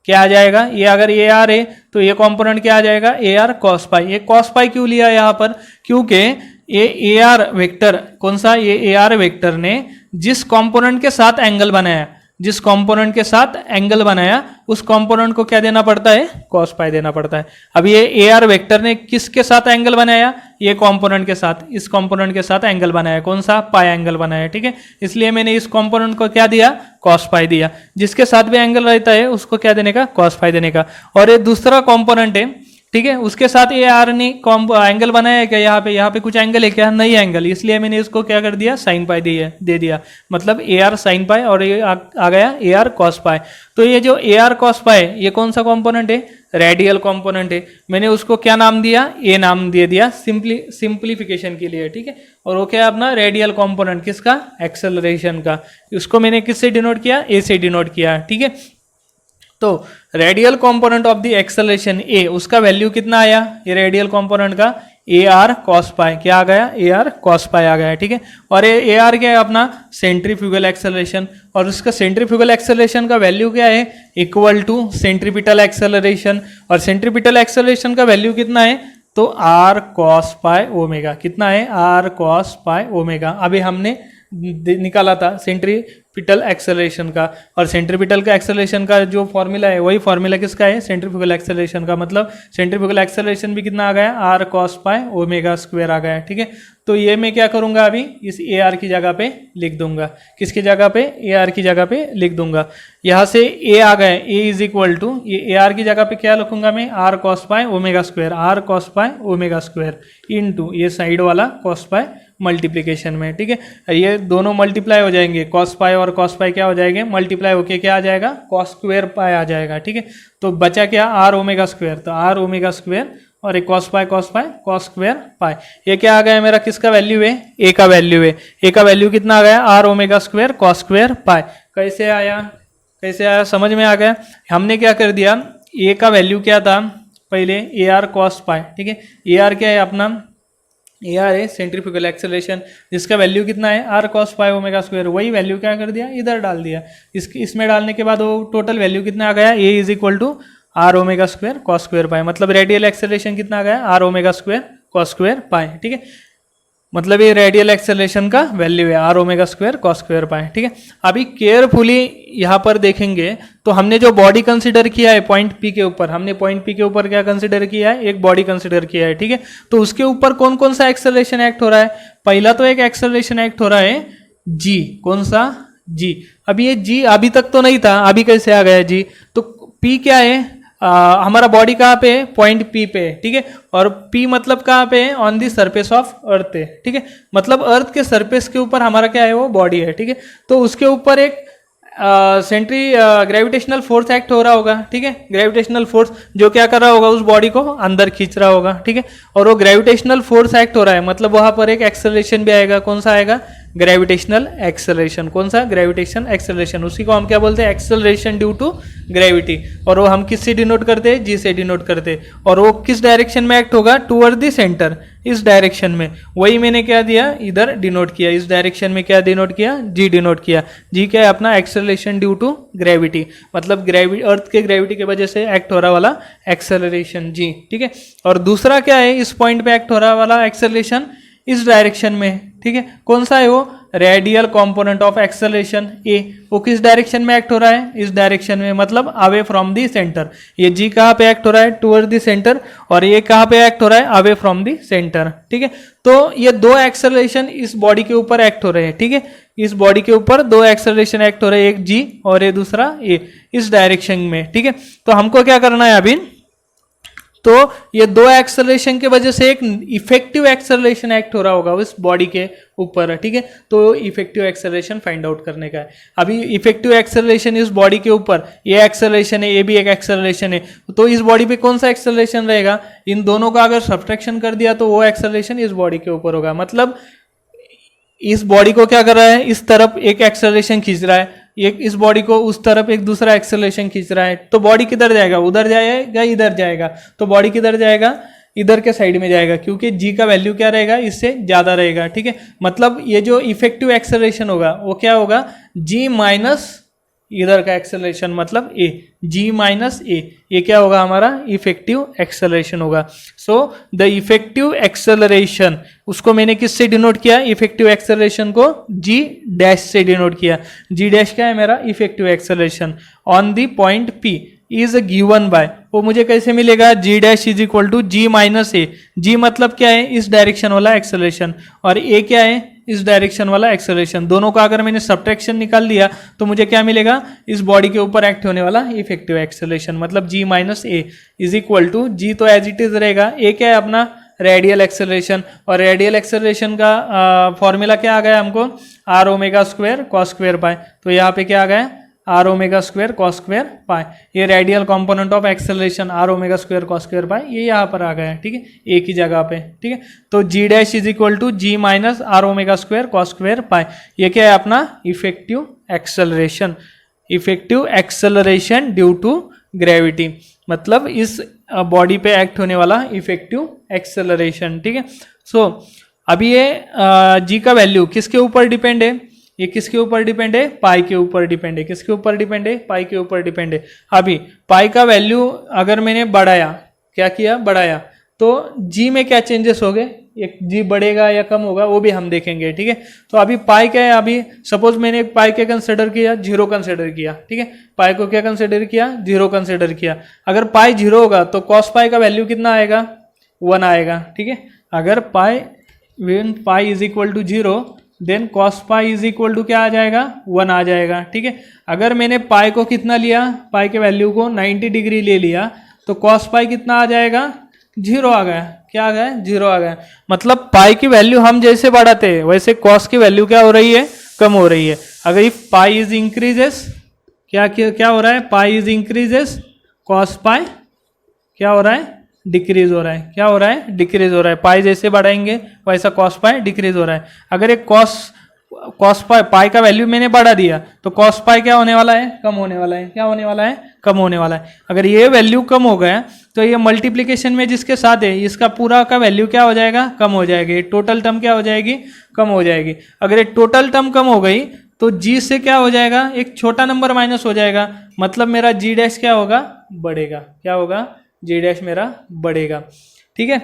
क्या आ जाएगा, ये अगर ए आर है तो ये कंपोनेंट क्या आ जाएगा, ए आर कॉस पाई। ये कॉस पाई क्यों लिया यहाँ पर, क्योंकि ये ए आर वेक्टर, कौन सा, ये ए आर वेक्टर ने जिस कंपोनेंट के साथ एंगल बनाया, जिस कंपोनेंट के साथ एंगल बनाया उस कंपोनेंट को क्या देना पड़ता है, cos पाई देना पड़ता है। अब ये ए आर वेक्टर ने किसके साथ एंगल बनाया, ये कंपोनेंट के साथ, इस कंपोनेंट के साथ एंगल बनाया, कौन सा, पाई एंगल बनाया, ठीक है। इसलिए मैंने इस कंपोनेंट को क्या दिया, cos पाई दिया। जिसके साथ भी एंगल रहता है उसको क्या देने का, cos पाई देने का। और ये दूसरा कंपोनेंट है, ठीक है, उसके साथ ए आर ने एंगल बनाया है क्या, यहाँ पे कुछ एंगल है क्या, नहीं एंगल, इसलिए मैंने इसको क्या कर दिया, साइन पाई दे दिया। मतलब ए आर साइन पाई और ये आ गया ए आर कॉस पाई। तो ये जो ए आर कॉस पाई ये कौन सा कंपोनेंट है, रेडियल कंपोनेंट है। मैंने उसको क्या नाम दिया, ए नाम दे दिया सिंप्लीफिकेशन के लिए, ठीक है। और वो क्या है अपना रेडियल कंपोनेंट, किसका, एक्सेलरेशन का। उसको मैंने किससे डिनोट किया, ए से डिनोट किया, ठीक है। तो radial component of the acceleration a, उसका वैल्यू कितना आया, ये रेडियल कंपोनेंट का ए आर कॉस पाई, क्या आ गया, ए आर कॉस पाई आ गया, ठीक है। और ए आर क्या है अपना सेंट्रीफ्यूगल एक्सेलरेशन, और उसका सेंट्रीफ्यूगल एक्सेलरेशन का वैल्यू क्या है, इक्वल टू सेंट्रीपिटल एक्सेलरेशन। और सेंट्रीपिटल एक्सेलरेशन का वैल्यू कितना है, तो आर कॉस पाई ओमेगा, कितना है, आर कॉस पाई ओमेगा। अभी हमने निकाला था सेंट्रीपिटल एक्सेलरेशन का, और सेंट्रीपिटल का एक्सेलरेशन का जो फॉर्मूला है वही फॉर्मूला किसका है, सेंट्रीफ्यूगल एक्सेलरेशन का। मतलब सेंट्रीफ्यूगल एक्सेलरेशन भी कितना आ गया, आर कॉस पाई ओमेगा स्क्वायर आ गया, ठीक है। तो ये मैं क्या करूंगा, अभी इस ए आर की जगह पे लिख दूंगा, किसकी जगह पे, ए आर की जगह पे लिख दूंगा। यहाँ से ए आ गए, ए इज इक्वल टू, ये ए आर की जगह पे क्या लिखूंगा मैं, आर कॉस पाई ओमेगा स्क्वायर, आर कॉस पाई ओमेगा स्क्वायर इनटू ये साइड वाला कॉस पाई मल्टीप्लिकेशन में, ठीक है। ये दोनों मल्टीप्लाई हो जाएंगे, कॉस पाई और कॉस पाई क्या हो जाएंगे, मल्टीप्लाई होके क्या आ जाएगा, कॉस स्क्वायर पाई आ जाएगा, ठीक है। तो बचा क्या, आर ओमेगा स्क्वायर, तो आर ओमेगा स्क्वायर और एक cos pi cos square phi. ये क्या आ गया मेरा, किसका वैल्यू है, ए का वैल्यू है। ए का वैल्यू कितना आ गया, are omega square cos square pi. कैसे आया समझ में आ गया। हमने क्या कर दिया, ए का वैल्यू क्या था पहले, ए आर कॉस पाई, ठीक है। ए आर क्या है अपना, ए आर है सेंट्रीफ्यूगल एक्सेलरेशन, जिसका वैल्यू कितना है, आर कॉस पाई ओमेगा स्क्वायर। वही वैल्यू क्या कर दिया, इधर डाल दिया। इसमें डालने के बाद वो टोटल वैल्यू कितना आ गया, a is equal to are omega square cos square phi. मतलब रेडियल एक्सेलरेशन कितना आ गया, are omega square cos square phi, ठीक है। मतलब ये रेडियल एक्सेलरेशन का वैल्यू है, r omega square cos square phi, ठीक है। अभी केयरफुली यहाँ पर देखेंगे तो हमने जो बॉडी कंसिडर किया है पॉइंट पी के ऊपर, हमने पॉइंट पी के ऊपर क्या कंसिडर किया है, एक बॉडी कंसिडर किया है, ठीक है। तो उसके ऊपर कौन कौन सा एक्सेलरेशन एक्ट हो रहा है, पहला तो एक एक्सेलरेशन एक्ट हो रहा है जी, कौन सा, जी। अभी ये जी अभी तक तो नहीं था, अभी कैसे आ गया जी, तो पी क्या है, हमारा बॉडी कहाँ पे है, पॉइंट पी पे है, ठीक है। और पी मतलब कहाँ पे है, ऑन दी सरफेस ऑफ अर्थ है, ठीक है। मतलब अर्थ के सरफेस के ऊपर हमारा क्या है, वो बॉडी है, ठीक है। तो उसके ऊपर एक ग्रेविटेशनल फोर्स एक्ट हो रहा होगा, ठीक है। ग्रेविटेशनल फोर्स जो क्या कर रहा होगा, उस बॉडी को अंदर खींच रहा होगा, ठीक है। और वो ग्रेविटेशनल फोर्स एक्ट हो रहा है, मतलब वहां पर एक एक्सेलरेशन भी आएगा, कौन सा आएगा, ग्रेविटेशनल एक्सेलरेशन। कौन सा, ग्रेविटेशन एक्सेलरेशन। उसी को हम क्या बोलते हैं, एक्सेलरेशन ड्यू टू ग्रेविटी। और वो हम किससे डिनोट करते हैं, जी से डिनोट करते हैं। और वो किस डायरेक्शन में एक्ट होगा, टूवर्ड द सेंटर, इस डायरेक्शन में। वही मैंने क्या दिया, इधर डिनोट किया, इस डायरेक्शन में क्या डिनोट किया, जी डिनोट किया। जी क्या है अपना, एक्सेलरेशन ड्यू टू ग्रेविटी, मतलब अर्थ के ग्रेविटी की वजह से एक्ट हो रहा वाला एक्सेलरेशन जी, ठीक है। और दूसरा क्या है, इस पॉइंट पे एक्ट हो रहा वाला एक्सेलरेशन इस डायरेक्शन में, ठीक है। कौन सा है वो, रेडियल कंपोनेंट ऑफ एक्सेलरेशन ए, वो किस डायरेक्शन में एक्ट हो रहा है, इस डायरेक्शन में, मतलब अवे फ्रॉम दी सेंटर। ये जी कहाँ पे एक्ट हो रहा है, टुवर्ड दी सेंटर, और ये कहाँ पे एक्ट हो रहा है, अवे फ्रॉम दी सेंटर, ठीक है। तो ये दो एक्सेलरेशन इस बॉडी के ऊपर एक्ट हो रहे हैं, ठीक है। इस बॉडी के ऊपर दो एक्सेलरेशन एक्ट हो रहे हैं, एक जी और ये दूसरा ए, इस डायरेक्शन में, ठीक है। तो हमको क्या करना है अभी, तो ये दो एक्सेलरेशन के वजह से एक इफेक्टिव एक्सेलरेशन एक्ट हो रहा होगा उस बॉडी के ऊपर, ठीक है। तो इफेक्टिव एक्सेलरेशन फाइंड आउट करने का है। अभी इफेक्टिव एक्सेलरेशन इस बॉडी के ऊपर, ये एक्सेलरेशन है, ये भी एक एक्सेलरेशन है, तो इस बॉडी पे कौन सा एक्सेलरेशन रहेगा, इन दोनों का अगर सब्ट्रैक्शन कर दिया तो वो एक्सेलरेशन इस बॉडी के ऊपर होगा। मतलब इस बॉडी को क्या कर रहा है, इस तरफ एक एक्सेलरेशन खींच रहा है, एक इस बॉडी को उस तरफ एक दूसरा एक्सेलरेशन खींच रहा है, तो बॉडी किधर जाएगा, उधर जाएगा, इधर जाएगा। तो बॉडी किधर जाएगा, इधर के साइड में जाएगा, क्योंकि जी का वैल्यू क्या रहेगा, इससे ज्यादा रहेगा, ठीक है। मतलब ये जो इफेक्टिव एक्सेलरेशन होगा वो क्या होगा, जी माइनस इधर का एक्सेलरेशन मतलब ए, जी माइनस ए, ये क्या होगा हमारा इफेक्टिव एक्सेलरेशन होगा। सो द इफेक्टिव एक्सेलरेशन, उसको मैंने किससे डिनोट किया, इफेक्टिव एक्सेलरेशन को जी डैश से डिनोट किया। जी डैश क्या है मेरा, effective acceleration on the point P is given by, वो मुझे कैसे मिलेगा, g dash is equal to g minus a. G मतलब क्या है, इस डायरेक्शन वाला एक्सेलरेशन, और ए क्या है, इस डायरेक्शन वाला एक्सेलरेशन। दोनों का अगर मैंने सब्ट्रैक्शन निकाल दिया तो मुझे क्या मिलेगा, इस बॉडी के ऊपर एक्ट होने वाला इफेक्टिव एक्सेलरेशन मतलब g minus a is equal to, g तो एज इट इज रहेगा, ए क्या है अपना रेडियल एक्सेलरेशन, और रेडियल एक्सेलरेशन का फॉर्मूला क्या आ गया हमको, r omega square cos square phi. तो यहाँ पे क्या आ गया, are omega square cos square phi, ये radial component of acceleration are omega square cos square phi, ये यहाँ पर आ गया है, ठीक है, एक ही जगह पे, ठीक है। तो g dash is equal to g minus r omega square cos square phi, ये क्या है अपना effective acceleration, effective acceleration due to gravity, मतलब इस बॉडी पे एक्ट होने वाला इफेक्टिव एक्सेलरेशन, ठीक है। सो अभी ये जी का वैल्यू किसके ऊपर डिपेंड है, ये किसके ऊपर डिपेंड है, पाई के ऊपर डिपेंड है। किसके ऊपर डिपेंड है, पाई के ऊपर डिपेंड है। अभी पाई का वैल्यू अगर मैंने बढ़ाया, क्या किया, बढ़ाया, तो जी में क्या चेंजेस हो गए, एक जी बढ़ेगा या कम होगा वो भी हम देखेंगे, ठीक है। तो अभी पाई क्या है, अभी सपोज मैंने पाई क्या कंसिडर किया, जीरो कंसिडर किया, ठीक है, पाई को क्या कंसिडर किया, जीरो कंसिडर किया। अगर पाई जीरो होगा तो कॉस पाई का वैल्यू कितना आएगा, 1 आएगा, ठीक है। अगर phi when phi is equal to zero then cos pi is equal to क्या आ जाएगा, 1 आ जाएगा, ठीक है। अगर मैंने पाई को कितना लिया, पाई के वैल्यू को 90 डिग्री ले लिया तो कॉस पाई कितना आ जाएगा, 0 आ गया, क्या आ गया, 0 आ गया। मतलब पाई की वैल्यू हम जैसे बढ़ाते हैं वैसे कॉस की वैल्यू क्या हो रही है, कम हो रही है। अगर इफ पाई इज इंक्रीजेस, क्या हो रहा है, pi is increases cos pi क्या हो रहा है, डिक्रीज हो रहा है, क्या हो रहा है, डिक्रीज हो रहा है। पाई जैसे बढ़ाएंगे वैसा कॉस पाई डिक्रीज हो रहा है। अगर एक कॉस पाई का वैल्यू मैंने बढ़ा दिया तो कॉस पाई क्या होने वाला है, कम होने वाला है, क्या होने वाला है, कम होने वाला है। अगर ये वैल्यू कम हो गया तो ये मल्टीप्लीकेशन में जिसके साथ है इसका पूरा का वैल्यू क्या हो जाएगा, कम हो जाएगी, टोटल टर्म क्या हो जाएगी, कम हो जाएगी। अगर ये टोटल टर्म कम हो गई तो जी से क्या हो जाएगा, एक छोटा नंबर माइनस हो जाएगा, मतलब मेरा जी डैश क्या होगा, बढ़ेगा, क्या होगा, जी डैश मेरा बढ़ेगा, ठीक है।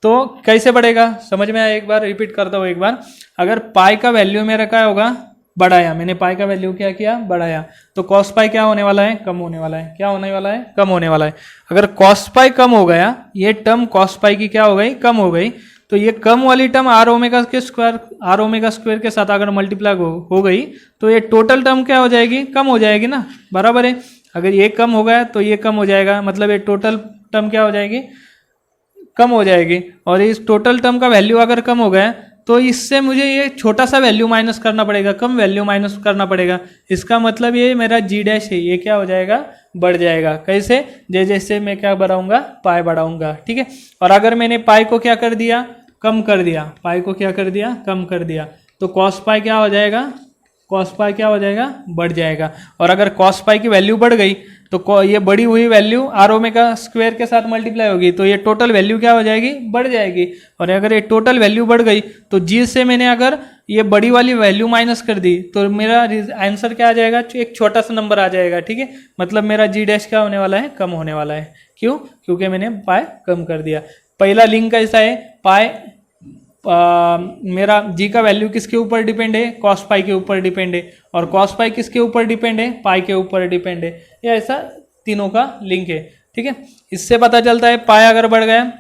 तो कैसे बढ़ेगा समझ में आया, एक बार रिपीट करता हूँ एक बार। अगर पाई का वैल्यू मेरा क्या होगा, बढ़ाया, मैंने पाई का वैल्यू क्या किया, बढ़ाया, तो कॉस पाई क्या होने वाला है, कम होने वाला है, क्या होने वाला है, कम होने वाला है। अगर कॉस पाई कम हो गया, ये टर्म कॉस पाई की क्या हो गई, कम हो गई, तो ये कम वाली टर्म आर ओमेगा स्क्वायर के साथ अगर मल्टीप्लाई हो गई तो ये टोटल टर्म क्या हो जाएगी, कम हो जाएगी ना, बराबर है। अगर ये कम हो गया तो ये कम हो जाएगा, मतलब ये टोटल टर्म क्या हो जाएगी, कम हो जाएगी। और इस टोटल टर्म का वैल्यू अगर कम हो गया तो इससे मुझे ये छोटा सा वैल्यू माइनस करना पड़ेगा, कम वैल्यू माइनस करना पड़ेगा। इसका मतलब ये मेरा जी डैश है, ये क्या हो जाएगा, बढ़ जाएगा। कैसे, जैसे मैं क्या बढ़ाऊंगा, पाई बढ़ाऊंगा, ठीक है। और अगर मैंने पाई को क्या कर दिया, कम कर दिया, पाई को क्या कर दिया, कम कर दिया, तो कॉस पाई क्या हो जाएगा, कॉस पाई क्या हो जाएगा, बढ़ जाएगा। और अगर कॉस पाई की वैल्यू बढ़ गई तो ये बढ़ी हुई वैल्यू आर ओमेगा स्क्वायर के साथ मल्टीप्लाई होगी, तो ये टोटल वैल्यू क्या हो जाएगी, बढ़ जाएगी। और अगर ये टोटल वैल्यू बढ़ गई तो जी से मैंने अगर ये बड़ी वाली वैल्यू माइनस कर दी तो मेरा आंसर क्या आ जाएगा, एक छोटा सा नंबर आ जाएगा, ठीक है। मतलब मेरा जी डैश क्या होने वाला है, कम होने वाला है। क्यों, क्योंकि मैंने पाई कम कर दिया। पहला लिंक कैसा है, पाई मेरा जी का वैल्यू किसके ऊपर डिपेंड है, कॉस पाई के ऊपर डिपेंड है, और कॉस पाई किसके ऊपर डिपेंड है, पाई के ऊपर डिपेंड है। ये ऐसा तीनों का लिंक है, ठीक है। इससे पता चलता है पाई अगर बढ़ गया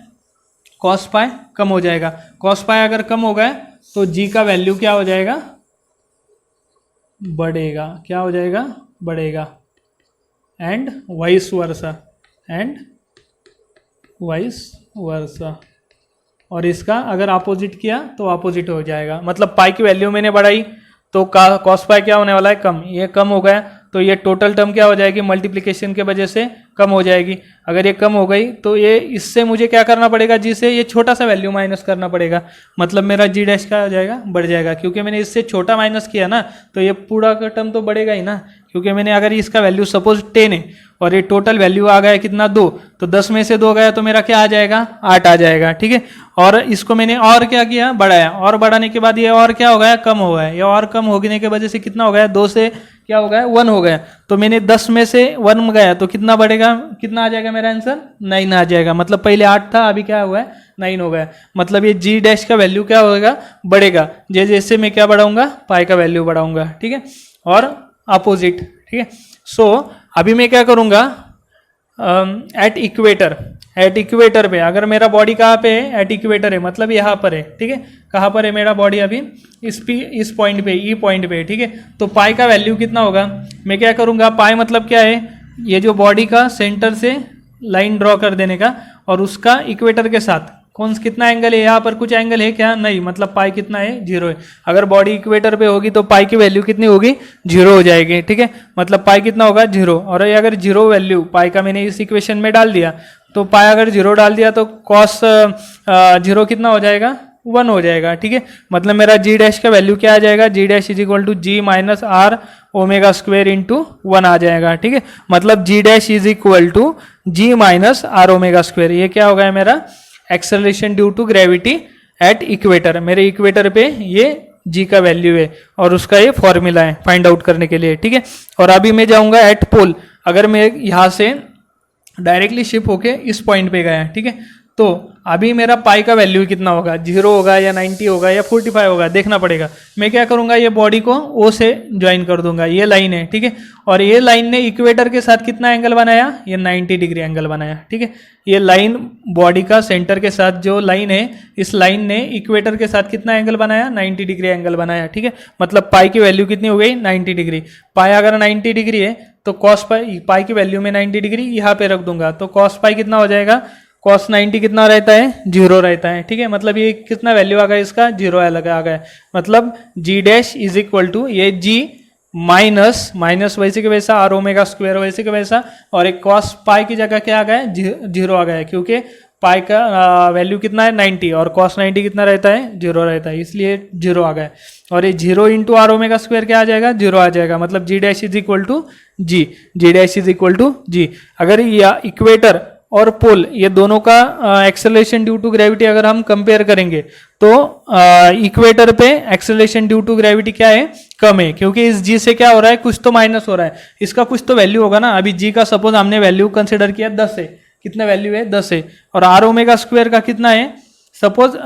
कॉस पाई कम हो जाएगा, कॉस पाई अगर कम हो गया तो जी का वैल्यू क्या हो जाएगा, बढ़ेगा, क्या हो जाएगा, बढ़ेगा। And vice versa, and vice versa. और इसका अगर अपोजिट किया तो अपोजिट हो जाएगा। मतलब पाई की वैल्यू मैंने बढ़ाई तो कॉस पाई क्या होने वाला है, कम, ये कम हो गया तो ये टोटल टर्म क्या हो जाएगी, मल्टीप्लिकेशन के वजह से कम हो जाएगी। अगर ये कम हो गई तो ये इससे मुझे क्या करना पड़ेगा, जी से ये छोटा सा वैल्यू माइनस करना पड़ेगा, मतलब मेरा जी डैश क्या हो जाएगा, बढ़ जाएगा। क्योंकि मैंने इससे छोटा माइनस किया ना तो ये पूरा का टर्म तो बढ़ेगा ही ना, क्योंकि मैंने अगर इसका वैल्यू सपोज 10 है और ये टोटल वैल्यू आ गया कितना, 2, तो 10 में से 2 गया तो मेरा क्या आ जाएगा, 8 आ जाएगा, ठीक है। और इसको मैंने और क्या किया, बढ़ाया, और बढ़ाने के बाद ये और क्या हो गया, कम हो गया। ये और कम होने की वजह से कितना हो गया, 2 से क्या हो गया 1 हो गया। तो मैंने 10 में से 1 गया तो कितना बढ़ेगा, कितना आ जाएगा मेरा आंसर 9 आ जाएगा। मतलब पहले 8 था अभी क्या हुआ है 9 हो गया। मतलब ये जी डैश का वैल्यू क्या होगा बढ़ेगा जैसे जैसे मैं क्या बढ़ाऊंगा पाई का वैल्यू बढ़ाऊंगा, ठीक है, और अपोजिट, ठीक है। सो अभी मैं क्या करूंगा एट इक्वेटर पे, अगर मेरा बॉडी कहाँ पे है एट इक्वेटर है मतलब यहाँ पर है, ठीक है। कहाँ पर है मेरा बॉडी अभी इस पॉइंट पे ई पॉइंट पे, ठीक है। तो पाई का वैल्यू कितना होगा, मैं क्या करूँगा पाई मतलब क्या है ये जो बॉडी का सेंटर से लाइन ड्रॉ कर देने का और उसका इक्वेटर के साथ कौन कितना एंगल है, यहाँ पर कुछ एंगल है क्या, नहीं, मतलब पाई कितना है 0 है। अगर बॉडी इक्वेटर पे होगी तो पाई की वैल्यू कितनी होगी 0 हो जाएगी, ठीक है। मतलब पाई कितना होगा 0, और ये अगर 0 वैल्यू पाई का मैंने इस इक्वेशन में डाल दिया तो पाई अगर 0 डाल दिया तो कॉस 0 कितना हो जाएगा 1 हो जाएगा, ठीक है। मतलब मेरा जी डैश का वैल्यू क्या आ जाएगा, g dash is equal to g minus r omega square into 1 आ जाएगा, ठीक है। मतलब g dash is equal to g minus r omega square, ये क्या हो गया मेरा acceleration due to gravity at equator. मेरे इक्वेटर पे ये जी का वैल्यू है और उसका ये फॉर्मूला है फाइंड आउट करने के लिए, ठीक है। और अभी मैं जाऊंगा एट पोल, अगर मैं यहाँ से डायरेक्टली शिफ्ट होके इस पॉइंट पे गया, ठीक है, तो अभी मेरा पाई का वैल्यू कितना होगा 0 होगा या 90 होगा या 45 होगा देखना पड़ेगा। मैं क्या करूंगा ये बॉडी को ओ से ज्वाइन कर दूंगा, ये लाइन है, ठीक है। और ये लाइन ने इक्वेटर के साथ कितना एंगल बनाया, ये 90 डिग्री एंगल बनाया, ठीक है। ये लाइन बॉडी का सेंटर के साथ जो लाइन है इस लाइन ने इक्वेटर के साथ कितना एंगल बनाया 90 डिग्री एंगल बनाया, ठीक है। मतलब पाई की वैल्यू कितनी हो गई 90 डिग्री। पाई अगर 90 डिग्री है तो कॉस पाई की वैल्यू में 90 डिग्री यहाँ पे रख दूंगा तो कॉस पाई कितना हो जाएगा, कॉस 90 कितना रहता है 0 रहता है, ठीक है। मतलब ये कितना वैल्यू आ गया इसका 0 अलग आ गया। मतलब g dash is equal to ये जी माइनस वैसे के वैसा आर ओमेगा स्क्वायर वैसे के वैसा, और एक कॉस पाई की जगह क्या आ गया है 0 आ गया है, क्योंकि पाई का वैल्यू कितना है 90 और कॉस 90 कितना रहता है 0 रहता है, इसलिए 0 आ गया है। और ये 0 इंटू आर ओमेगा स्क्वायर क्या आ जाएगा 0 आ जाएगा। मतलब g dash is equal to g dash is equal to g. अगर ये इक्वेटर और पोल ये दोनों का एक्सेलरेशन ड्यू टू ग्रेविटी अगर हम कंपेयर करेंगे तो इक्वेटर पे एक्सेलरेशन ड्यू टू ग्रेविटी क्या है कम है, क्योंकि इस जी से क्या हो रहा है कुछ तो माइनस हो रहा है, इसका कुछ तो वैल्यू होगा ना। अभी जी का सपोज हमने वैल्यू कंसिडर किया 10 है, कितना वैल्यू है 10 है, और आर ओमेगा स्क्वायर का कितना है सपोज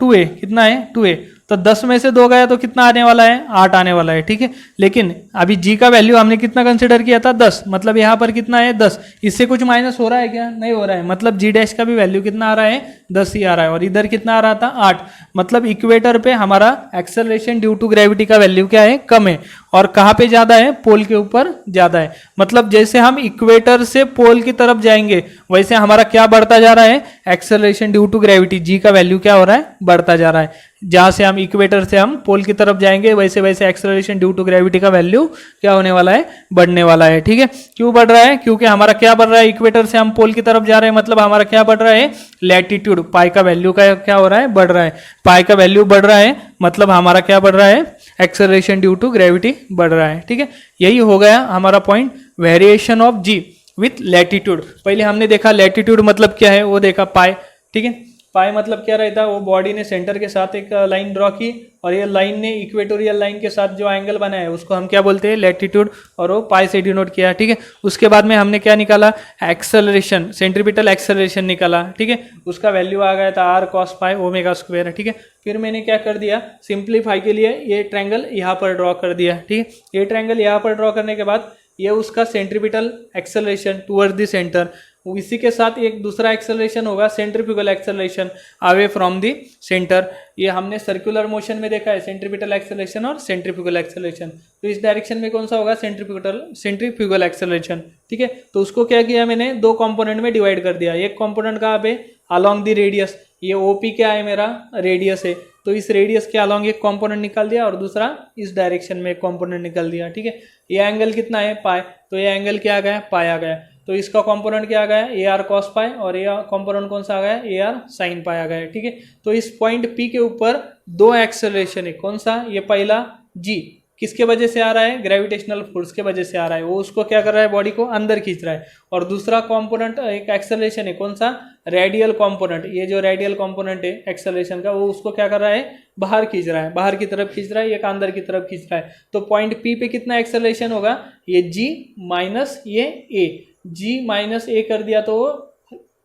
2 है, कितना है 2 है, तो 10 में से 2 गया तो कितना आने वाला है 8 आने वाला है, ठीक है। लेकिन अभी जी का वैल्यू हमने कितना कंसिडर किया था 10, मतलब यहाँ पर कितना है 10, इससे कुछ माइनस हो रहा है क्या, नहीं हो रहा है। मतलब जी डैश का भी वैल्यू कितना आ रहा है 10 ही आ रहा है, और इधर कितना आ रहा था 8। मतलब इक्वेटर पे हमारा एक्सेलरेशन ड्यू टू ग्रेविटी का वैल्यू क्या है कम है, और कहाँ पे ज्यादा है पोल के ऊपर ज्यादा है। मतलब जैसे हम इक्वेटर से पोल की तरफ जाएंगे वैसे हमारा क्या बढ़ता जा रहा है एक्सेलरेशन ड्यू टू ग्रेविटी, जी का वैल्यू क्या हो रहा है बढ़ता जा रहा है। जहां से हम इक्वेटर से हम पोल की तरफ जाएंगे वैसे वैसे एक्सेलरेशन ड्यू टू ग्रेविटी का वैल्यू क्या होने वाला है बढ़ने वाला है, ठीक है। क्यों बढ़ रहा है, क्योंकि हमारा क्या बढ़ रहा है इक्वेटर से हम पोल की तरफ जा रहे हैं, मतलब हमारा क्या बढ़ रहा है लैटिट्यूड, पाई का वैल्यू का क्या हो रहा है बढ़ रहा है, पाई का वैल्यू बढ़ रहा है मतलब हमारा क्या बढ़ रहा है एक्सेलरेशन ड्यू टू ग्रेविटी बढ़ रहा है, ठीक है। यही हो गया हमारा point variation of G with latitude. पहले हमने देखा लैटिट्यूड मतलब क्या है वो देखा पाई, ठीक है। पाई मतलब क्या रहता है, वो बॉडी ने सेंटर के साथ एक लाइन ड्रॉ की और ये लाइन ने इक्वेटोरियल लाइन के साथ जो एंगल बनाया है उसको हम क्या बोलते हैं लैटिट्यूड, और वो पाई से डिनोट किया, ठीक है। उसके बाद में हमने क्या निकाला एक्सेलरेशन, सेंट्रीपिटल एक्सेलरेशन निकाला, ठीक है। उसका वैल्यू आ गया था आर कॉस पाई ओमेगा स्क्वायर, ठीक है। फिर मैंने क्या कर दिया सिंप्लीफाई के लिए ये ट्रायंगल यहाँ पर ड्रॉ कर दिया, ठीक है। ये ट्रायंगल यहाँ पर ड्रॉ करने के बाद ये उसका centripetal acceleration towards the centre, इसी के साथ एक दूसरा एक्सेलरेशन होगा centrifugal acceleration away from the centre. ये हमने सर्कुलर मोशन में देखा है सेंट्रीपिटल एक्सेलरेशन और सेंट्रीफ्यूगल एक्सेलरेशन, तो इस डायरेक्शन में कौन सा होगा सेंट्रीफ्यूगल एक्सेलरेशन, ठीक है। तो उसको क्या किया मैंने दो कंपोनेंट में डिवाइड कर दिया। एक कंपोनेंट कहाँ पे अलोंग द रेडियस, ये ओपी क्या है मेरा रेडियस है, तो इस रेडियस के अलोंग एक कंपोनेंट निकाल दिया और दूसरा इस डायरेक्शन में एक कंपोनेंट निकाल दिया, ठीक है। ये एंगल कितना है पाई, तो ये एंगल क्या आ गया पाई आ गया, तो इसका कंपोनेंट क्या आ गया ए आर कॉस पाई और ये कंपोनेंट कौन सा आ गया ए आर साइन पाई आ गया, ठीक है। तो इस पॉइंट पी के ऊपर दो एक्सेलरेशन है, कौन सा, ये पहला जी किसके वजह से आ रहा है, ग्रेविटेशनल फोर्स के वजह से आ रहा है, वो उसको क्या कर रहा है, बॉडी को अंदर खींच रहा है। और दूसरा कंपोनेंट एक एक्सेलरेशन है, कौन सा, रेडियल कंपोनेंट, ये जो रेडियल कंपोनेंट है एक्सेलरेशन का, वो उसको क्या कर रहा है, बाहर खींच रहा है, बाहर की तरफ खींच रहा है, एक अंदर की तरफ खींच रहा है। तो पॉइंट पी पे कितना एक्सेलरेशन होगा, ये जी माइनस ये ए, जी माइनस ए कर दिया तो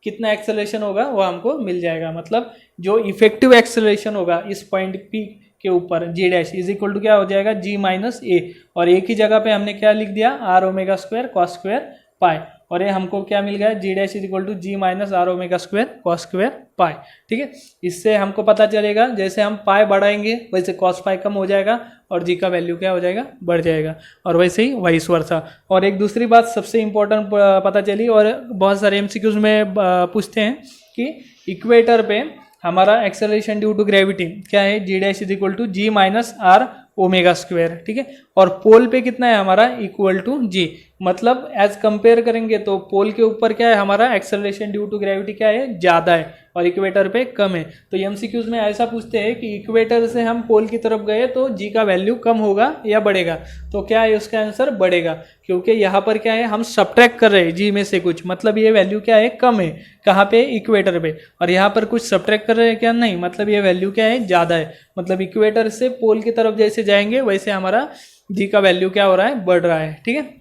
कितना एक्सेलरेशन होगा वो हमको मिल जाएगा। मतलब जो इफेक्टिव एक्सेलरेशन होगा इस पॉइंट पी के ऊपर जी डैश इज इक्वल टू क्या हो जाएगा, जी माइनस ए, और एक ही जगह पे हमने क्या लिख दिया, r omega square cos square phi, और ये हमको क्या मिल गया, g dash is equal to g minus r omega square cos square phi. ठीक है, इससे हमको पता चलेगा जैसे हम पाई बढ़ाएंगे वैसे कॉस पाई कम हो जाएगा और जी का वैल्यू क्या हो जाएगा, बढ़ जाएगा, और वैसे ही वाइस वर्सा। और एक दूसरी बात सबसे इम्पोर्टेंट पता चली, और बहुत सारे एमसीक्यूज में पूछते हैं कि इक्वेटर पे हमारा एक्सेलरेशन ड्यू टू ग्रेविटी क्या है, g dash is equal to g minus r omega square. ठीक है, और पोल पे कितना है हमारा, इक्वल टू जी, मतलब एज कंपेयर करेंगे तो पोल के ऊपर क्या है हमारा एक्सेलरेशन ड्यू टू ग्रेविटी क्या है, ज़्यादा है, और इक्वेटर पे कम है। तो एमसीक्यूज में ऐसा पूछते हैं कि इक्वेटर से हम पोल की तरफ गए तो जी का वैल्यू कम होगा या बढ़ेगा, तो क्या है उसका आंसर बढ़ेगा, क्योंकि यहाँ पर क्या है हम सब्ट्रैक्ट कर रहे हैं जी में से कुछ, मतलब ये वैल्यू क्या है, कम है, कहाँ पे, इक्वेटर पे, और यहाँ पर कुछ सब्ट्रैक्ट कर रहे हैं क्या, नहीं, मतलब ये वैल्यू क्या है, ज़्यादा है, मतलब इक्वेटर से पोल की तरफ जैसे जाएंगे वैसे हमारा जी का वैल्यू क्या हो रहा है, बढ़ रहा है। ठीक है,